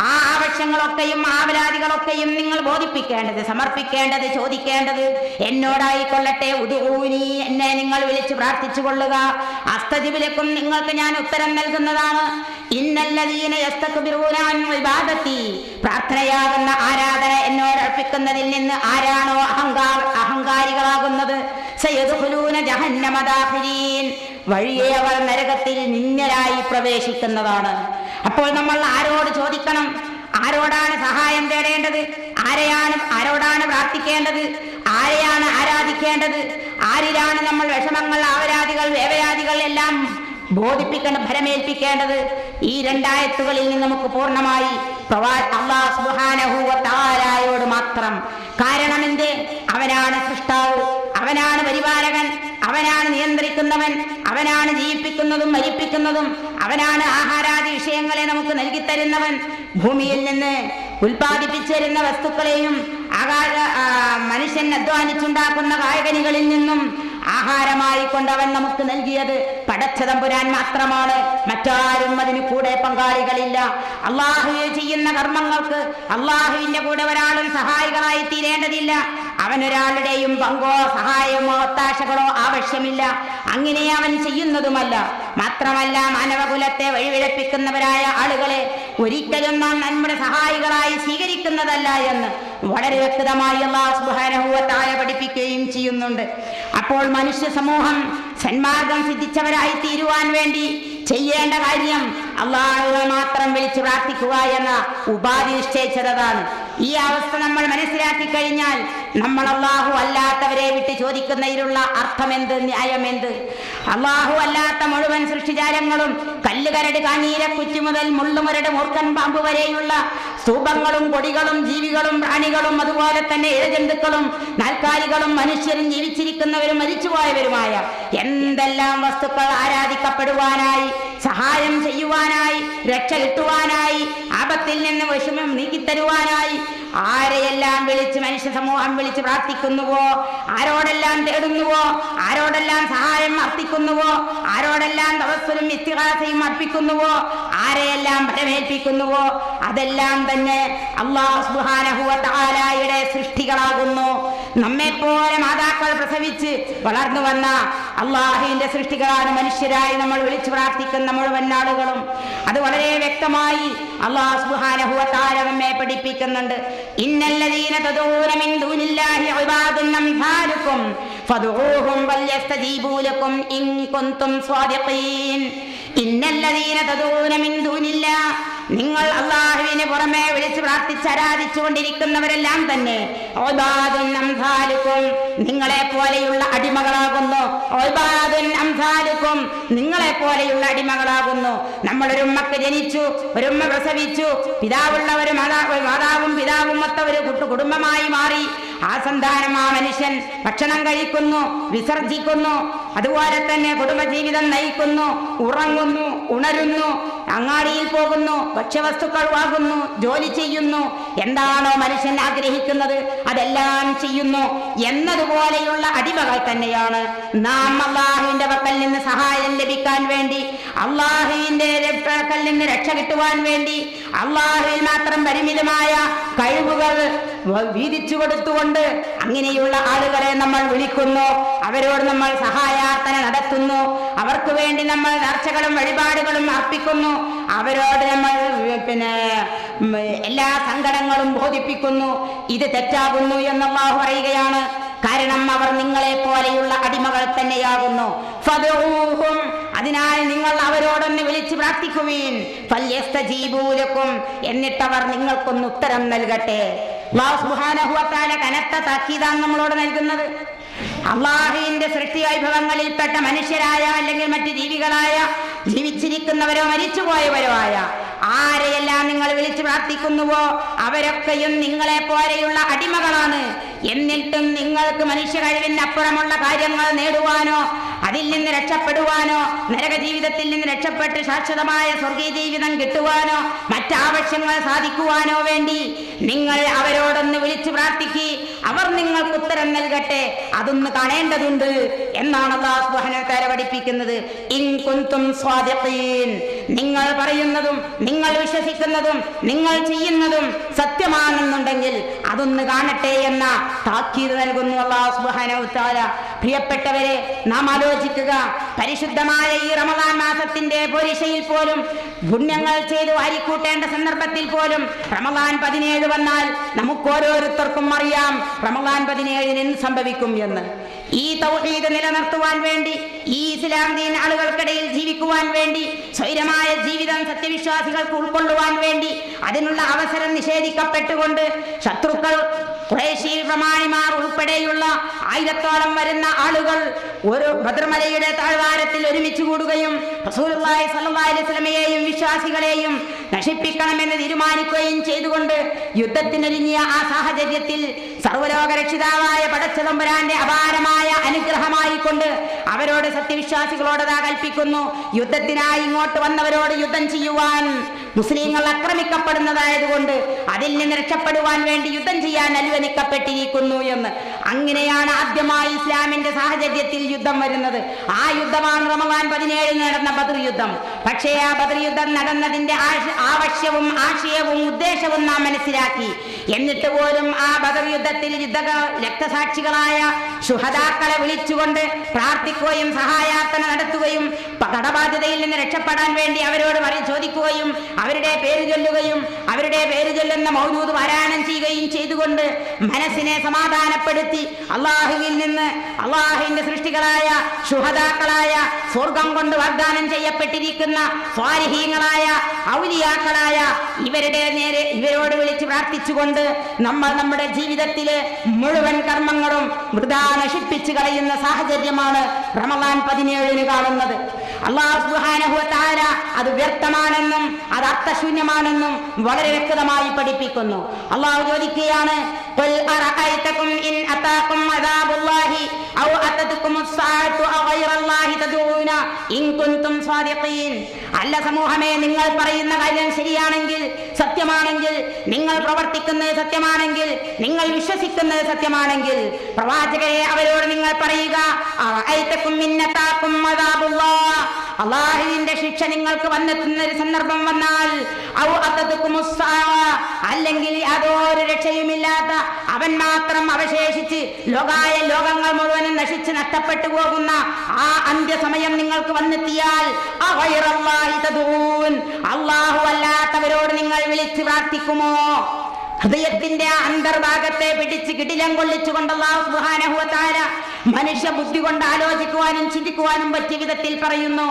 ആ ആവശ്യങ്ങളൊക്കെയും ആവലാദികളൊക്കെയും നിങ്ങൾ ബോധിപ്പിക്കേണ്ടത്, സമർപ്പിക്കേണ്ടത്, ചോദിക്കേണ്ടത് എന്നോടായിക്കൊള്ളട്ടെ. ഉദൂനി, എന്നെ നിങ്ങൾ വിളിച്ച് പ്രാർത്ഥിച്ചു കൊള്ളുക. അസ്തജിബ് ലക്കും, നിങ്ങൾക്ക് ഞാൻ ഉത്തരം നൽകുന്നതാണ്. ഇന്നല്ലദീന യസ്തക്ബിറൂന അൻ ഇബാദതി, പ്രാർത്ഥനയാകുന്ന ആരാധന എന്നോട് അർപ്പിക്കുന്നതിൽ നിന്ന് ആരാണോ അഹങ്കാരികളാകുന്നത്, സയദ്ഖുലൂന ജഹന്നമ ദാഖിരീൻ, വഴിയെ അവർ നരകത്തിൽ നിന്ദ്യരായി പ്രവേശിക്കുന്നതാണ്. അപ്പോൾ നമ്മൾ ആരോട് ചോദിക്കണം? ആരോടാണ് സഹായം തേടേണ്ടത്? ആരോടാണ് പ്രാർത്ഥിക്കേണ്ടത്? ആരെയാണ് ആരാധിക്കേണ്ടത്? ആരിലാണ് നമ്മൾ വിഷമങ്ങൾ, ആവരാദികൾ, വേവരാദികൾ എല്ലാം ഭരമേൽപ്പിക്കേണ്ടത്? ഈ രണ്ടായത്തുകളിൽ നിന്ന് നമുക്ക് പൂർണ്ണമായി അല്ലാഹു സുബ്ഹാനഹു വ തആലയോട് മാത്രം. കാരണം എന്തേ? അവനാണ് സൃഷ്ടാവ്, അവനാണ് പരിപാലകൻ, അവനാണ് നിയന്ത്രിക്കുന്നവൻ, അവനാണ് ജീവിപ്പിക്കുന്നതും മരിപ്പിക്കുന്നതും, അവനാണ് ആഹാരാദി വിഷയങ്ങളെ നമുക്ക് നൽകിത്തരുന്നവൻ. ഭൂമിയിൽ നിന്ന് ഉൽപ്പാദിപ്പിച്ചിരുന്ന വസ്തുക്കളെയും മനുഷ്യൻ അധ്വാനിച്ചുണ്ടാക്കുന്ന കായകനികളിൽ നിന്നും ആഹാരമായി കൊണ്ടവൻ നമുക്ക് നൽകിയത് പടച്ചതമ്പുരാൻ മാത്രമാണ്. മറ്റാരും അതിന് കൂടെ പങ്കാളികളില്ല. അള്ളാഹു ചെയ്യുന്ന കർമ്മങ്ങൾക്ക് അള്ളാഹുവിന്റെ കൂടെ ഒരാളും സഹായികളായി തീരേണ്ടതില്ല. അവനൊരാളുടെയും പങ്കോ സഹായമോ ഒത്താശകളോ ആവശ്യമില്ല. അങ്ങനെ അവൻ ചെയ്യുന്നതുമല്ല. മാത്രമല്ല, മാനവകുലത്തെ വഴിവിഴപ്പിക്കുന്നവരായ ആളുകളെ ഒരിക്കലും നാം നമ്മുടെ സഹായികളായി സ്വീകരിക്കുന്നതല്ല എന്ന് വളരെ വ്യക്തമായി അല്ലാഹു സുബ്ഹാനഹു വ തആല പഠിപ്പിക്കുകയും ചെയ്യുന്നുണ്ട്. അപ്പോൾ മനുഷ്യ സമൂഹം സന്മാർഗം സിദ്ധിച്ചവരായി തീരുവാൻ വേണ്ടി ചെയ്യേണ്ട കാര്യം അള്ളാഹുവെ മാത്രം വിളിച്ചു പ്രാർത്ഥിക്കുക എന്ന ഉപാധി നിശ്ചയിച്ചതാണ്. ഈ അവസ്ഥ നമ്മൾ മനസ്സിലാക്കി കഴിഞ്ഞാൽ നമ്മൾ അള്ളാഹു അല്ലാത്തവരെ വിട്ട് ചോദിക്കുന്നതിലുള്ള അർത്ഥമെന്ത്, ന്യായമെന്ത്? അള്ളാഹു അല്ലാത്ത മുഴുവൻ സൃഷ്ടിജാലങ്ങളും, കല്ലുകരട്, കാഞ്ഞീരക്കുറ്റി മുതൽ മുള്ളുമുരട്, മൂർഖൻ പാമ്പ് വരെയുള്ള സ്തൂപങ്ങളും കൊടികളും ജീവികളും പ്രാണികളും അതുപോലെ തന്നെ ഇഴജന്തുക്കളും നാൽക്കാലികളും മനുഷ്യരും ജീവിച്ചിരിക്കുന്നവരും മരിച്ചുപോയവരുമായ എന്തെല്ലാം വസ്തുക്കൾ ആരാധിക്കപ്പെടുവാനായി, സഹായം ചെയ്യുവാനായി, രക്ഷ കിട്ടുവാനായി, ആപത്തിൽ നിന്ന് വിഷമം നീക്കിത്തരുവാനായി ആരെയെല്ലാം വിളിച്ച് മനുഷ്യ സമൂഹം വിളിച്ച് പ്രാർത്ഥിക്കുന്നുവോ, ആരോടെല്ലാം തേടുന്നുവോ, ആരോടെല്ലാം സഹായം അർപ്പിക്കുന്നുവോ, ആരോടെല്ലാം തവസ്സുലും ഇസ്തിഗാസയും അർപ്പിക്കുന്നുവോ, ആരെയെല്ലാം ഭരമേൽപ്പിക്കുന്നുവോ, അതെല്ലാം തന്നെ അല്ലാഹു സുബ്ഹാനഹു വ തആലയുടെ സൃഷ്ടികളാകുന്നു. നമ്മെപ്പോലെ മാതാക്കൾ പ്രസവിച്ച് വളർന്നു വന്ന അള്ളാഹുവിന്റെ സൃഷ്ടികളാണ് മനുഷ്യരായി നമ്മൾ വിളിച്ചു പ്രാർത്ഥിക്കുന്ന മുഴുവൻ ആളുകളും. അത് വളരെ വ്യക്തമായി അല്ലാഹു സുബ്ഹാനഹു വ തആല നമ്മെ പഠിപ്പിക്കുന്നുണ്ട്. ഇന്നല്ലദീന തദഊന മിൻ ദൂനില്ലാഹി ഇബാദുൻ അംസാലുക്കും ഫദ്ഊഹും വൽയസ്തജീബൂ ലക്കും ഇൻ കുൻതും സ്വാദിഖീൻ. ഇന്നല്ലദീന തദഊന മിൻ ദൂനില്ലാഹ്, നിങ്ങൾ അള്ളാഹുവിന് പുറമെ വിളിച്ച് പ്രാർത്ഥിച്ച് ആരാധിച്ചുകൊണ്ടിരിക്കുന്നവരെല്ലാം തന്നെ ഇബാദുൻ അംസാലുക്കും, നിങ്ങളെ പോലെയുള്ള അടിമകളാകുന്നു. ഇബാദുൻ അംസാലുക്കും, നിങ്ങളെ പോലെയുള്ള അടിമകളാകുന്നു. നമ്മളൊരു ഉമ്മക്ക് ജനിച്ചു, ഒരുമ്മ പ്രസവിച്ചു, പിതാവുള്ള ഒരു മാതാവും പിതാവും മൊത്ത ഒരു കുടുംബമായി മാറി. ആ സന്താനം, ആ മനുഷ്യൻ ഭക്ഷണം കഴിക്കുന്നു, വിസർജിക്കുന്നു, അതുപോലെ തന്നെ കുടുംബജീവിതം നയിക്കുന്നു, ഉറങ്ങുന്നു, ഉണരുന്നു, അങ്ങാടിയിൽ പോകുന്നു, ഭക്ഷ്യവസ്തുക്കൾ വാങ്ങുന്നു, ജോലി ചെയ്യുന്നു. എന്താണോ മനുഷ്യൻ ആഗ്രഹിക്കുന്നത് അതെല്ലാം ചെയ്യുന്നു. എന്നതുപോലെയുള്ള അടിമകൾ തന്നെയാണ് നാം. അള്ളാഹുവിന്റെ പക്കൽ നിന്ന് സഹായം ലഭിക്കാൻ വേണ്ടി, അള്ളാഹുവിന്റെ പക്കൽ നിന്ന് രക്ഷ കിട്ടുവാൻ വേണ്ടി, അള്ളാഹുവിൽ മാത്രം പരിമിതമായ കഴിവുകൾ വീതിച്ചു കൊടുത്തുകൊണ്ട് അങ്ങനെയുള്ള ആളുകളെ നമ്മൾ വിളിക്കുന്നു. അവരോട് നമ്മൾ സഹായാർത്ഥന നടത്തുന്നു. അവർക്ക് വേണ്ടി നമ്മൾ നേർച്ചകളും വഴിപാടുകളും അർപ്പിക്കുന്നു. അവരോട് നമ്മൾ എല്ലാ സങ്കടങ്ങളും ബോധിപ്പിക്കുന്നു. ഇത് തെറ്റാകുന്നു എന്ന് അല്ലാഹു പറയുകയാണ്. കാരണം അവർ നിങ്ങളെ പോലെയുള്ള അടിമകൾ തന്നെയാകുന്നു. ഫദ്ഊഹും, അതിനാൽ നിങ്ങൾ അവരോടൊന്ന് വിളിച്ച് പ്രാർത്ഥിക്കുവീൻ. ഫൽയസ്തജീബൂ ലക്കും, എന്നിട്ടവർ നിങ്ങൾക്കൊന്ന് ഉത്തരം നൽകട്ടെ. അല്ലാഹു സുബ്ഹാനഹു വ തആല കനത്ത താക്കീതാണ് നമ്മളോട് നൽകുന്നത്. അള്ളാഹുവിന്റെ സൃഷ്ടി വൈഭവങ്ങളിൽപ്പെട്ട മനുഷ്യരായ അല്ലെങ്കിൽ മറ്റ് ജീവികളായ, ജീവിച്ചിരിക്കുന്നവരോ മരിച്ചുപോയവരോ ആയ ആരെയെല്ലാം നിങ്ങൾ വിളിച്ചു പ്രാർത്ഥിക്കുന്നുവോ അവരൊക്കെയും നിങ്ങളെ പോലെയുള്ള അടിമകളാണ്. എന്നിട്ടും നിങ്ങൾക്ക് മനുഷ്യ കഴിവിനപ്പുറമുള്ള കാര്യങ്ങൾ നേടുവാനോ അതിൽ നിന്ന് രക്ഷപ്പെടുവാനോ നരക ജീവിതത്തിൽ നിന്ന് രക്ഷപ്പെട്ട് ശാശ്വതമായ സ്വർഗീയ ജീവിതം കിട്ടുവാനോ മറ്റാവശ്യങ്ങൾ സാധിക്കുവാനോ വേണ്ടി നിങ്ങൾ അവരോടൊന്ന് വിളിച്ചു പ്രാർത്ഥിക്കുക. അവർ നിങ്ങൾക്ക് ഉത്തരം നൽകട്ടെ, അതൊന്ന് കാണേണ്ടതുണ്ട് എന്നാണ് അല്ലാഹു സുബ്ഹാനഹു വ തആല പഠിപ്പിക്കുന്നത്. ഇൻ കുൻതും സ്വാദിഖീൻ, നിങ്ങൾ പറയുന്നതും നിങ്ങൾ വിശ്വസിക്കുന്നതും നിങ്ങൾ ചെയ്യുന്നതും സത്യമാണെന്നുണ്ടെങ്കിൽ അതൊന്ന് കാണട്ടെ എന്ന താക്കീത് നൽകുന്നു അല്ലാഹു സുബ്ഹാനഹു വ തആല. പ്രിയപ്പെട്ടവരെ, നാം ആലോചിക്കുക, പരിശുദ്ധമായ ഈ റമദാൻ മാസത്തിന്റെ പോരിശയിൽ പോലും പുണ്യങ്ങൾ ചെയ്ത് വാരിക്കൂട്ടേണ്ട സന്ദർഭത്തിൽ പോലും റമദാൻ 17 വന്നാൽ നമുക്കോരോരുത്തർക്കും അറിയാം റമദാൻ 17 എന്ത് സംഭവിക്കും എന്ന്. ഈ തൗഹീദ് നിലനിർത്തുവാൻ വേണ്ടി, ഈ ഇസ്ലാം ദീൻ ആളുകൾക്കിടയിൽ ജീവിക്കുവാൻ വേണ്ടി, സ്വൈരമായ ജീവിതം സത്യവിശ്വാസികൾക്ക് ഉൾക്കൊള്ളുവാൻ വേണ്ടി അതിനുള്ള അവസരം നിഷേധിക്കപ്പെട്ടുകൊണ്ട് ശത്രുക്കൾ, ഖുറൈശി പ്രമാണിമാർ ഉൾപ്പെടെയുള്ള 1000-ഓളം വരുന്ന ആളുകൾ ഒരു ബദർമലയുടെ താഴ്വാരത്തിൽ ഒരുമിച്ച് കൂടുകയും റസൂലുള്ളാഹി സ്വല്ലല്ലാഹി അലൈഹി വസല്ലമയെയും വിശ്വാസികളെയും നശിപ്പിക്കണമെന്ന് തീരുമാനിക്കുകയും ചെയ്തുകൊണ്ട് യുദ്ധത്തിനൊരുങ്ങിയ ആ സാഹചര്യത്തിൽ സർവ്വലോക രക്ഷിതാവായ പടച്ചതമ്പുരാന്റെ അപാരമായ അനുഗ്രഹമായി കൊണ്ട് അവരോട്, സത്യവിശ്വാസികളോട് കൽപ്പിക്കുന്നു, യുദ്ധത്തിനായി ഇങ്ങോട്ട് വന്നവരോട് യുദ്ധം ചെയ്യുവാൻ. മുസ്ലിങ്ങൾ ആക്രമിക്കപ്പെടുന്നതായതുകൊണ്ട് അതിൽ നിന്ന് രക്ഷപ്പെടുവാൻ വേണ്ടി യുദ്ധം ചെയ്യാൻ അനുവദിക്കപ്പെട്ടിരിക്കുന്നു എന്ന്. അങ്ങനെയാണ് ആദ്യമായി ഇസ്ലാമിന്റെ സാഹചര്യത്തിൽ യുദ്ധം വരുന്നത്. ആ യുദ്ധമാണ് റമദാൻ 17 നടന്ന ബദർ യുദ്ധം. പക്ഷേ ആ ബദർ യുദ്ധം നടന്നതിന്റെ ആവശ്യവും ആശയവും ഉദ്ദേശവും നാം മനസ്സിലാക്കി. എന്നിട്ട് പോലും ആ ബദർ യുദ്ധത്തിൽ രക്തസാക്ഷികളായ ശുഹദാക്കളെ വിളിച്ചുകൊണ്ട് പ്രാർത്ഥിക്കുകയും സഹായാർത്ഥന നടത്തുകയും കടബാധ്യതയിൽ നിന്ന് രക്ഷപ്പെടാൻ വേണ്ടി അവരോട് ചോദിക്കുകയും അവരുടെ പേര് ചൊല്ലുകയും അവരുടെ പേര് ചൊല്ലുന്ന മൗലൂദ് പാരായണം ചെയ്യുകയും ചെയ്തുകൊണ്ട് മനസ്സിനെ സമാധാനപ്പെടുത്തി അള്ളാഹുവിൽ നിന്ന്, അള്ളാഹുവിന്റെ സൃഷ്ടികളായ ശുഹദാക്കളായ സ്വർഗം കൊണ്ട് വാഗ്ദാനം ചെയ്യപ്പെട്ടിരിക്കുന്ന സ്വാലിഹീങ്ങളായ ഔലിയാക്കളായ ഇവരോട് വിളിച്ച് പ്രാർത്ഥിച്ചുകൊണ്ട് നമ്മൾ നമ്മുടെ ജീവിതത്തിലെ മുഴുവൻ കർമ്മങ്ങളും വൃഥാ നശിപ്പിച്ചു കളയുന്ന സാഹചര്യമാണ് റമദാൻ 17 കാണുന്നത്. അല്ലാഹു സുബ്ഹാനഹു വ തആല അത് വ്യർത്ഥമാണെന്നും അത് അർത്ഥശൂന്യമാണെന്നും വളരെ വ്യക്തമായി പഠിപ്പിക്കുന്നു. അല്ലാഹു ചോദിക്കുകയാണ്, ഖുൽ അറഅയ്തകും ഇൻ അതാകും അദാബുല്ലാഹി ഔ അതതുകുമുസ് സഅതു ഗൈറല്ലാഹി തദഊന ഇൻ കുൻതും സ്വാദിഖീൻ. അല്ല സമൂഹമേ, നിങ്ങൾ പറയുന്ന കാര്യം ശരിയാണെങ്കിൽ, സത്യമാണെങ്കിൽ, നിങ്ങൾ പ്രവർത്തിക്കുന്നത് സത്യമാണെങ്കിൽ, നിങ്ങൾ വിശ്വസിക്കുന്നത് സത്യമാണെങ്കിൽ, പ്രവാചകരെ അവരോട് നിങ്ങൾ പറയുക, അറഅയ്തകും ഇൻ അതാകും അദാബുല്ലാഹ്, അല്ലാഹുവിന്റെ ശിക്ഷ നിങ്ങൾക്ക് വന്നെത്തുന്ന ഒരു സന്ദർഭം വന്നാൽ, ഔ അതതുകുമുസ് സഅ, അല്ലെങ്കിൽ യാതൊരു രക്ഷയുമില്ലാത്ത അവൻ മാത്രം അവശേഷിച്ച് ലോകങ്ങൾ മുഴുവനും നശിച്ച് നഷ്ടപ്പെട്ടു പോകുന്ന ആ അന്ത്യസമയം നിങ്ങൾക്ക് വന്നെത്തിയാൽ, അല്ലാഹു അല്ലാത്തവരോട് നിങ്ങൾ വിളിച്ച് പ്രാർത്ഥിക്കുമോ? ഹൃദയത്തിന്റെ അന്തർഭാഗത്തെ പിടിച്ച് കിടിലം കൊള്ളിച്ചുകൊണ്ട് അല്ലാഹു സുബ്ഹാനഹു വ തആല മനുഷ്യ ബുദ്ധി കൊണ്ട് ആലോചിക്കുവാനും ചിന്തിക്കുവാനും പറ്റിയ വിധത്തിൽ പറയുന്നു,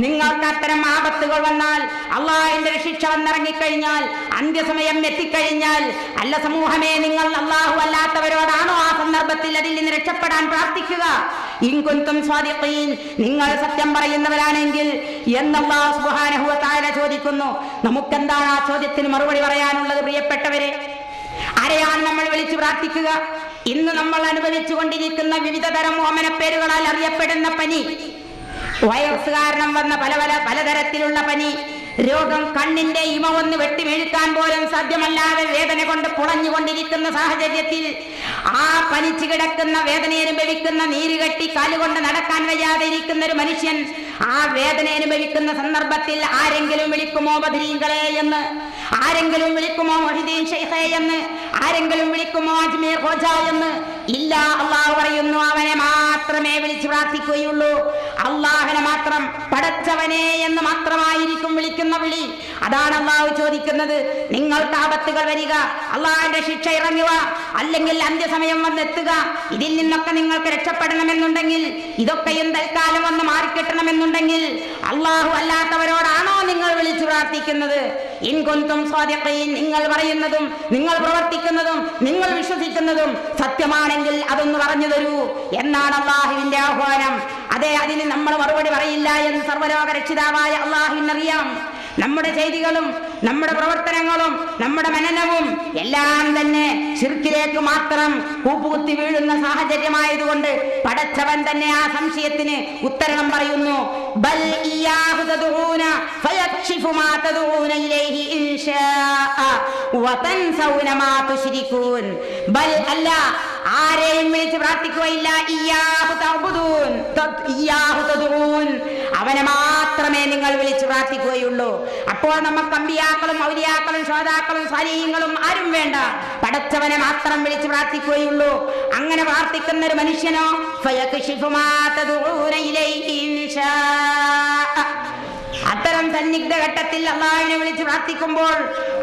നിങ്ങൾക്ക് അത്തരം ആപത്തുകൾ വന്നാൽ, അള്ളാഹുവിന്റെ ശിക്ഷ വന്നിറങ്ങിക്കഴിഞ്ഞാൽ, അന്ത്യസമയം എത്തിക്കഴിഞ്ഞാൽ, അല്ല സമൂഹമേ, നിങ്ങൾ അള്ളാഹു അല്ലാത്തവരോടാണോ ആ സന്ദർഭത്തിൽ അതിൽ നിന്ന് രക്ഷപ്പെടാൻ പ്രാർത്ഥിക്കുക? ഇൻ കുൻതും സ്വാദിഖീൻ, നിങ്ങൾ സത്യം പറയുന്നവരാണെങ്കിൽ എന്ന് അല്ലാഹു സുബ്ഹാനഹു വ തആല ചോദിക്കുന്നു. നമുക്കെന്താണ് ആ ചോദ്യത്തിന് മറുപടി പറയാനുള്ളത്? പ്രിയപ്പെട്ടവരെ, ആരെയാണ് നമ്മൾ വിളിച്ചു പ്രാർത്ഥിക്കുക? ഇന്ന് നമ്മൾ അനുഭവിച്ചു കൊണ്ടിരിക്കുന്ന വിവിധ തരം ഓമനപ്പേരുകളാൽ അറിയപ്പെടുന്ന പനി, വൈറസ് കാരണം വന്ന പലതരത്തിലുള്ള പനി, രോഗം, കണ്ണിന്റെ ഇമ ഒന്ന് വെട്ടി വീഴ്ത്താൻ പോലും സാധ്യമല്ലാതെ വേദന കൊണ്ട് പുളഞ്ഞുകൊണ്ടിരിക്കുന്ന സാഹചര്യത്തിൽ ആ പനിച്ചു കിടക്കുന്ന, വേദന അനുഭവിക്കുന്ന, നീര് കെട്ടി കാലുകൊണ്ട് നടക്കാൻ വയ്യാതെ ഇരിക്കുന്ന ഒരു മനുഷ്യൻ ആ വേദന അനുഭവിക്കുന്ന സന്ദർഭത്തിൽ ആരെങ്കിലും വിളിക്കുമോ ബദരീങ്ങളെ എന്ന്? ആരെങ്കിലും വിളിക്കുമോ മൊഹീദ്ദീൻ ശൈഖേ എന്ന്? ആരെങ്കിലും വിളിക്കുമോ അജ്മീർ ഖോജ എന്ന്? ഇല്ല. അല്ലാഹു പറയുന്നു, അവനെ മാത്രമേ വിളിച്ചു പ്രാർത്ഥിക്കുകയുള്ളൂ. അള്ളാഹിനെ മാത്രം പടച്ചവനെ എന്ന് മാത്രമായിരിക്കും വിളിക്കുന്ന വിളി. അതാണ് അള്ളാഹു ചോദിക്കുന്നത്. നിങ്ങൾക്ക് ആപത്തുകൾ വരിക, അള്ളാഹിന്റെ ശിക്ഷ ഇറങ്ങുക, അല്ലെങ്കിൽ അന്ത്യസമയം വന്നെത്തുക, ഇതിൽ നിന്നൊക്കെ നിങ്ങൾക്ക് രക്ഷപ്പെടണമെന്നുണ്ടെങ്കിൽ, ഇതൊക്കെയും തൽക്കാലം വന്ന് മാറിക്കിട്ടണമെന്നുണ്ടെങ്കിൽ അള്ളാഹു അല്ലാത്തവരോടാണോ നിങ്ങൾ വിളിച്ചു പ്രാർത്ഥിക്കുന്നത്? ഇൻ കുൻതും സ്വാദിഖീൻ, നിങ്ങൾ പറയുന്നതും നിങ്ങൾ പ്രവർത്തിക്കുന്നതും നിങ്ങൾ വിശ്വസിക്കുന്നതും സത്യമാണെങ്കിൽ അതൊന്ന് പറഞ്ഞു തരൂ എന്നാണ് അള്ളാഹുവിന്റെ ആഹ്വാനം. അതെ, അതിന് നമ്മൾ മറുപടി പറയില്ല എന്ന് സർവ്വലോക രക്ഷിതാവായ അള്ളാഹുവിനറിയാം. നമ്മുടെ ചെയ്തികളും നമ്മുടെ പ്രവർത്തനങ്ങളും നമ്മുടെ മനനവും എല്ലാം തന്നെ ശിർക്കിലേക്ക് മാത്രം കൂപ്പുകുത്തി വീഴുന്ന സാഹചര്യമായതുകൊണ്ട് പടച്ചവൻ തന്നെ ആ സംശയത്തിന് ഉത്തരം പറയുന്നു. ബൽ ഇയ്യാഹു തദഊന ഫയക്ഷിഫു മാ തദഊന ഇലൈഹി ഇൻശാഅ വതൻസൗന മാ തുശ്രികൂൻ. ബൽ അല്ല, ആരെയും വിളിച്ച് പ്രാർത്ഥിക്കുകയില്ല. ഇയ്യാഹു തഅബുദൂൻ, ഇയ്യാഹു തദഊൻ, അവനെ മാത്രമേ നിങ്ങൾ വിളിച്ച് പ്രാർത്ഥിക്കുകയുള്ളൂ. അപ്പോൾ നമുക്ക് അമ്പിയാക്കളും ഔലിയാക്കളും ശുഹദാക്കളും സാലിഹീങ്ങളും ആരും വേണ്ട, പടച്ചവനെ മാത്രം വിളിച്ച് പ്രാർത്ഥിക്കുകയുള്ളൂ. അങ്ങനെ പ്രാർത്ഥിക്കുന്ന ഒരു മനുഷ്യനോ ഫയക്ഷിഫു മാ തദഊന ഇലൈഹി ഇൻശാഅ, അത്തരം സന്നിഗ്ധ ഘട്ടത്തിൽ അള്ളാഹുവിനെ വിളിച്ച് പ്രാർത്ഥിക്കുമ്പോൾ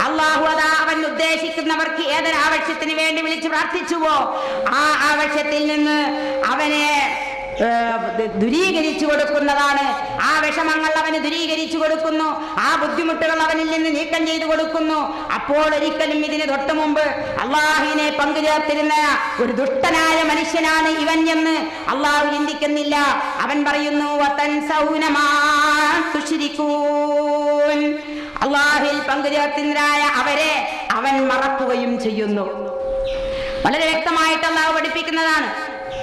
അള്ളാഹു അതാ അവൻ ഉദ്ദേശിക്കുന്നവർക്ക് ഏതൊരു ആവശ്യത്തിന് വേണ്ടി വിളിച്ച് പ്രാർത്ഥിച്ചുവോ ആ ആവശ്യത്തിൽ നിന്ന് അവനെ ദൂരീകരിച്ചു കൊടുക്കുന്നതാണ്. ആ വിഷമങ്ങൾ അവന് ദൂരീകരിച്ചു കൊടുക്കുന്നു, ആ ബുദ്ധിമുട്ടുകൾ അവനിൽ നിന്ന് നീക്കം ചെയ്തു കൊടുക്കുന്നു. അപ്പോൾ ഒരിക്കലും ഇതിന് തൊട്ടു മുമ്പ് അള്ളാഹുവിനെ പങ്കുചേർത്തിരുന്ന ഒരു ദുഷ്ടനായ മനുഷ്യനാണ് ഇവൻ എന്ന് അള്ളാഹു ചിന്തിക്കുന്നില്ല. അവൻ പറയുന്നു വതൻസൗന മാ തുശ്രികൂൻ, അള്ളാഹുവിൽ പങ്കുചേർത്തിനായ അവരെ അവൻ മറക്കുകയും ചെയ്യുന്നു. വളരെ വ്യക്തമായിട്ട് അള്ളാഹു പഠിപ്പിക്കുന്നതാണ്.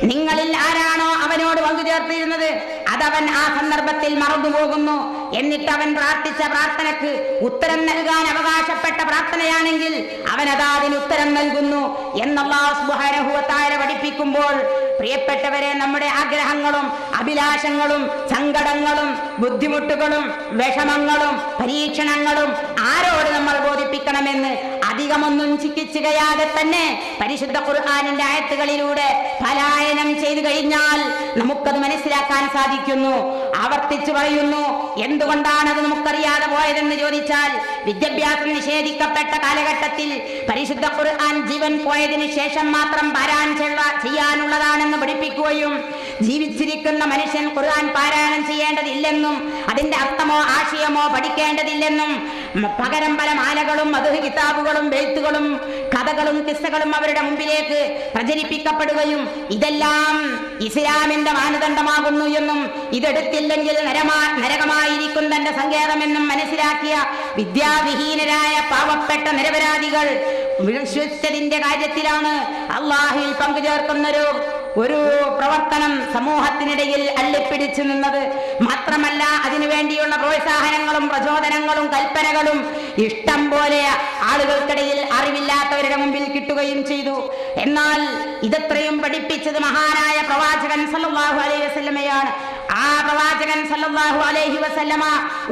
നിങ്ങളിൽ ആരാണോ അവനോട് പങ്കുചേർത്തിരുന്നത് അതവൻ ആ സന്ദർഭത്തിൽ മറന്നുപോകുന്നു. എന്നിട്ട് അവൻ പ്രാർത്ഥിച്ച പ്രാർത്ഥനക്ക് ഉത്തരം നൽകാൻ അവകാശപ്പെട്ട പ്രാർത്ഥനയാണെങ്കിൽ അവൻ അതാ അതിന് ഉത്തരം നൽകുന്നു എന്ന് അല്ലാഹു സുബ്ഹാനഹു വ തആല പഠിപ്പിക്കുമ്പോൾ, പ്രിയപ്പെട്ടവരെ, നമ്മുടെ ആഗ്രഹങ്ങളും അഭിലാഷങ്ങളും സങ്കടങ്ങളും ബുദ്ധിമുട്ടുകളും വിഷമങ്ങളും പരീക്ഷണങ്ങളും ആരോട് നമ്മൾ ബോധിപ്പിക്കണമെന്ന് അധികമൊന്നും ചിക്കിച്ചു കഴിയാതെ തന്നെ പരിശുദ്ധ ഖുർആനിന്റെ ആയത്തുകളിലൂടെ പലായനം ചെയ്തു കഴിഞ്ഞാൽ നമുക്കത് മനസ്സിലാക്കാൻ സാധിക്കുന്നു. ആവർത്തിച്ചു പറയുന്നു. എന്തുകൊണ്ടാണ് അത് നമുക്കറിയാതെ പോയതെന്ന് ചോദിച്ചാൽ, വിദ്യാഭ്യാസം നിഷേധിക്കപ്പെട്ട കാലഘട്ടത്തിൽ പരിശുദ്ധ ഖുർആൻ ജീവൻ പോയതിനു ശേഷം മാത്രം പാരായണം ചെയ്യാനുള്ളതാണെന്ന് പഠിപ്പിക്കുകയും ജീവിച്ചിരിക്കുന്ന മനുഷ്യൻ ഖുർആൻ പാരായണം ചെയ്യേണ്ടതില്ലെന്നും അതിന്റെ അർത്ഥമോ ആശയമോ പഠിക്കേണ്ടതില്ലെന്നും പകരം പല മാലകളും മദ്ഹ് കിതാബുകളും ബെയ്ത്തുകളും കഥകളും കിസ്സകളും അവരുടെ മുമ്പിലേക്ക് പ്രചരിപ്പിക്കപ്പെടുകയും ഇതെല്ലാം ഇസ്ലാമിന്റെ മാനദണ്ഡമാകുന്നു എന്നും ഇതെടുത്തില്ലെങ്കിൽ നരകമായിരിക്കും തന്റെ സങ്കേതമെന്നും മനസ്സിലാക്കിയ വിദ്യാവിഹീനരായ പാവപ്പെട്ട നിരപരാധികൾ വിശ്വസിച്ചതിന്റെ കാര്യത്തിലാണ് അള്ളാഹുവിൽ പങ്കുചേർക്കുന്ന ഒരു പ്രവർത്തനം സമൂഹത്തിനിടയിൽ അള്ളിപ്പിടിച്ചു നിന്നത്. മാത്രമല്ല, അതിനുവേണ്ടിയുള്ള പ്രോത്സാഹനങ്ങളും പ്രചോദനങ്ങളും കൽപ്പനകളും ഇഷ്ടം പോലെ ആളുകൾക്കിടയിൽ അറിവില്ലാത്തവരുടെ മുമ്പിൽ കിട്ടുകയും ചെയ്തു. എന്നാൽ ഇതത്രയും പഠിപ്പിച്ചത് മഹാനായ പ്രവാചകൻ സല്ലല്ലാഹു അലൈഹി വസല്ലമയാണ്. ആ പ്രവാചകൻ സല്ലല്ലാഹു അലൈഹി വസല്ലമ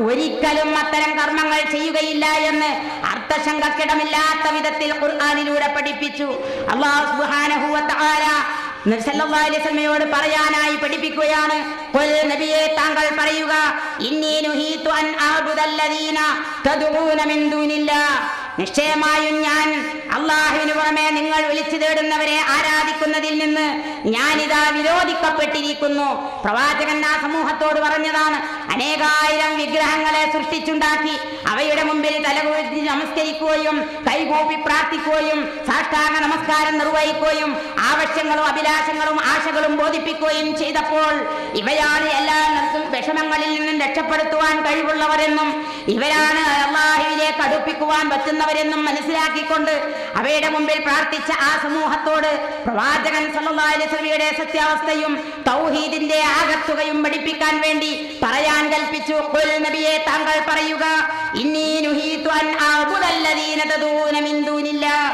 ഒരിക്കലും അത്തരം കർമ്മങ്ങൾ ചെയ്യുകയില്ല എന്ന് അർത്ഥശങ്കക്കിടമില്ലാത്ത വിധത്തിൽ ഖുർആനിലൂടെ പഠിപ്പിച്ചു. അല്ലാഹു സുബ്ഹാനഹു വ തആല നബി സല്ലല്ലാഹു അലൈഹി വസല്ലമയോട് പറയാനായി പഠിപ്പിക്കുകയാണ്. ഖുൽ, നബിയെ താങ്കൾ പറയുക, ഇന്നി നുഹീതു അൻ അഅബുദല്ലദീന തദ്ഊന മിൻ ദൂനില്ലാഹ്, നിശ്ചയമായും ഞാൻ അള്ളാഹുവിന് പുറമെ നിങ്ങൾ വിളിച്ചു തേടുന്നവരെ ആരാധിക്കുന്നതിൽ നിന്ന് ഞാനിതാ വിരോധിക്കപ്പെട്ടിരിക്കുന്നു. പ്രവാചകൻ ആ സമൂഹത്തോട് പറഞ്ഞതാണ്. അനേകായിരം വിഗ്രഹങ്ങളെ സൃഷ്ടിച്ചുണ്ടാക്കി അവയുടെ മുമ്പിൽ തലകുനിച്ച് നമസ്കരിക്കുകയും കൈകൂപ്പി പ്രാർത്ഥിക്കുകയും സാഷ്ടാംഗ നമസ്കാരം നിർവഹിക്കുകയും ആവശ്യങ്ങളും അഭിലാഷങ്ങളും ആശകളും ബോധിപ്പിക്കുകയും ചെയ്തപ്പോൾ ഇവയാണ് എല്ലാവർക്കും വിഷമങ്ങളിൽ നിന്നും രക്ഷപ്പെടുത്തുവാൻ കഴിവുള്ളവരെന്നും ഇവരാണ് അള്ളാഹുവിലേക്ക് അടുപ്പിക്കുവാൻ പറ്റുന്നവരെന്നും മനസ്സിലാക്കിക്കൊണ്ട് അവയുടെ മുമ്പിൽ പ്രാർത്ഥിച്ച ആ സമൂഹത്തോട് പ്രവാചകൻ സല്ലല്ലാഹു അലൈഹി വസല്ലമയുടെ സത്യാവസ്ഥയും തൗഹീദിന്റെ ആകത്തുകയും പഠിപ്പിക്കാൻ വേണ്ടി പറയാൻ കൽപ്പിച്ചു. ഖുൽ, നബിയെ താങ്കൾ പറയുക, ഇന്നി നുഹീതു അൻ അഅബുദല്ലദീന തദഊന മിൻ ദൂനില്ലാഹ്,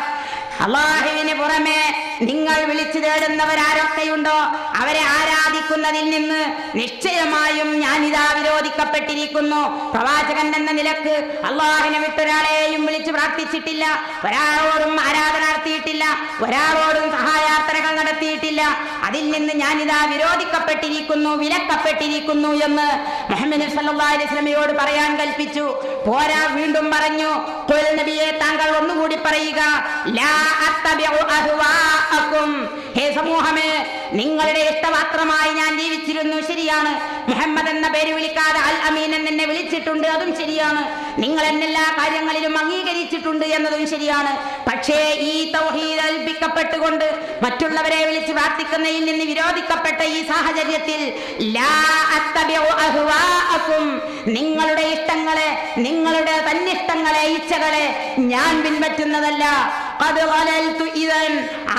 അള്ളാഹുവിന് പുറമെ നിങ്ങൾ വിളിച്ചു തേടുന്നവരാരൊക്കെയുണ്ടോ അവരെ ആരാധിക്കുന്നതിൽ നിന്ന് നിശ്ചയമായും ഞാനിതാ വിരോധിക്കപ്പെട്ടിരിക്കുന്നു. പ്രവാചകൻ എന്ന നിലക്ക് അള്ളാഹുവിനെ വിട്ടൊരാളെയും വിളിച്ചു പ്രാർത്ഥിച്ചിട്ടില്ല, ഒരാളോടും ആരാധന നടത്തിയിട്ടില്ല, ഒരാളോടും സഹായാർത്ഥനകൾ നടത്തിയിട്ടില്ല. അതിൽ നിന്ന് ഞാനിതാ വിരോധിക്കപ്പെട്ടിരിക്കുന്നു, വിലക്കപ്പെട്ടിരിക്കുന്നു എന്ന് മുഹമ്മദ് സല്ലല്ലാഹു അലൈഹി വസല്ലമയോട് പറയാൻ കൽപ്പിച്ചു. പോരാ, വീണ്ടും പറഞ്ഞു, ഖുൽ നബിയെ താങ്കൾ ഒന്നുകൂടി പറയുക, ലാ അത്തബിഉ അഹ്വാഅകും, ഹേ സമൂഹമേ, നിങ്ങളുടെ ഇഷ്ടമാത്രമായി ഞാൻ ജീവിച്ചിരുന്നു, ശരിയാണ്. മുഹമ്മദ് എന്ന പേര് വിളിക്കാതെ അൽ അമീൻ എന്നെ വിളിച്ചിട്ടുണ്ട്, അതും ശരിയാണ്. നിങ്ങൾ എന്നെല്ലാ കാര്യങ്ങളിലും അംഗീകരിച്ചിട്ടുണ്ട് എന്നതും ശരിയാണ്. പക്ഷേ ഈ തൗഹീദ് ഏൽപ്പിക്കപ്പെട്ടുകൊണ്ട് മറ്റുള്ളവരെ വിളിച്ച് പ്രാർത്ഥിക്കുന്നതിൽ നിന്ന് വിരോധിക്കപ്പെട്ട ഈ സാഹചര്യത്തിൽ ലാ അത്തബിഉ അഹ്വാഅകും, നിങ്ങളുടെ ഇഷ്ടങ്ങളെ, നിങ്ങളുടെ തന്നിഷ്ടങ്ങളെ, ഇച്ഛകളെ ഞാൻ പിൻപറ്റുന്നതല്ല.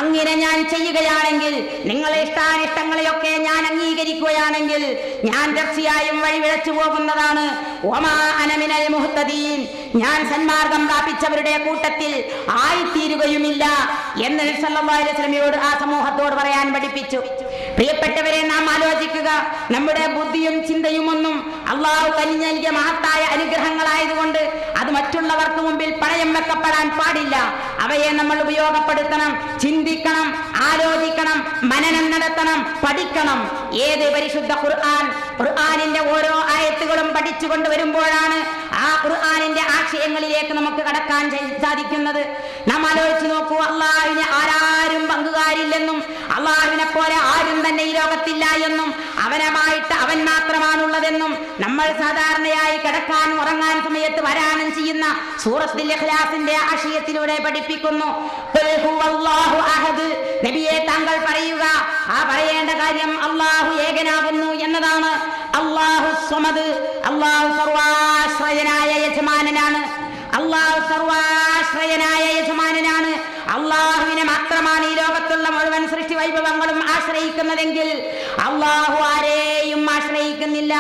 അങ്ങനെ ഞാൻ ചെയ്യുകയാണെങ്കിൽ, നിങ്ങളെ ഇഷ്ടാനിഷ്ടങ്ങളെയൊക്കെ ഞാൻ അംഗീകരിക്കുകയാണെങ്കിൽ ഞാൻ തീർച്ചയായും വഴിവിഴച്ചു പോകുന്നതാണ്. ഒമാ അന മിനൽ മുഹ്തദീൻ, ഞാൻ സന്മാർഗം പ്രാപിച്ചവരുടെ കൂട്ടത്തിൽ ആയിത്തീരുകയുമില്ല എന്ന് സല്ലല്ലാഹു അലൈഹി വസല്ലമയോട് ആ സമൂഹത്തോട് പറയാൻ പഠിപ്പിച്ചു. പ്രിയപ്പെട്ടവരെ, നാം ആലോചിക്കുക, നമ്മുടെ ബുദ്ധിയും ചിന്തയും ഒന്നും അള്ളാഹു കനിഞ്ഞു നൽകിയ മഹത്തായ അനുഗ്രഹങ്ങളായതുകൊണ്ട് അത് മറ്റുള്ളവർക്ക് മുമ്പിൽ പണയം വെക്കപ്പെടാൻ പാടില്ല. അവയെ നമ്മൾ ഉപയോഗപ്പെടുത്തണം, ചിന്തിക്കണം, ആലോചിക്കണം, മനനം നടത്തണം, പഠിക്കണം. ഏത് പരിശുദ്ധ ഖുർആനിന്റെ ഓരോ ആയത്തുകളും പഠിച്ചുകൊണ്ട് വരുമ്പോഴാണ് ആ ഖുർആനിന്റെ ആശയങ്ങളിലേക്ക് നമുക്ക് കടക്കാൻ സാധിക്കുന്നത്. നാം ആലോചിച്ച് നോക്കൂ, അള്ളാഹുവിന് ആരാരും പങ്കുകാരില്ലെന്നും അള്ളാഹുവിനെ പോലെ ആരും തന്നെ ഈ ലോകത്തില്ല എന്നും അവനുമായിട്ട് അവൻ മാത്രമാണുള്ളതെന്നും നമ്മൾ സാധാരണയായി കിടക്കാൻ ഉറങ്ങാൻ സമയത്ത് പാരായണം ചെയ്യുന്ന സൂറത്തുൽ ഇഖ്ലാസിന്റെ ആശയത്തിലൂടെ പഠിപ്പിക്കുന്നു. ഖുൽ ഹുവല്ലാഹു അഹദ്, നബിയെ താങ്കൾ പറയുക, ആ പറയേണ്ട കാര്യം അല്ലാഹു ഏകനാകുന്നു എന്നതാണ്. അല്ലാഹു സ്വമദ്, അല്ലാഹു സർവാശ്രയനായ യജമാനനാണ്. അല്ലാഹു സർവാശ്രയനായ യജമാനനാണ്. അള്ളാഹുവിനെ മാത്രമാണ് ഈ ലോകത്തുള്ള മുഴുവൻ സൃഷ്ടി വൈഭവങ്ങളും ആശ്രയിക്കുന്നതെങ്കിൽ അള്ളാഹു ആരെയും ആശ്രയിക്കുന്നില്ല.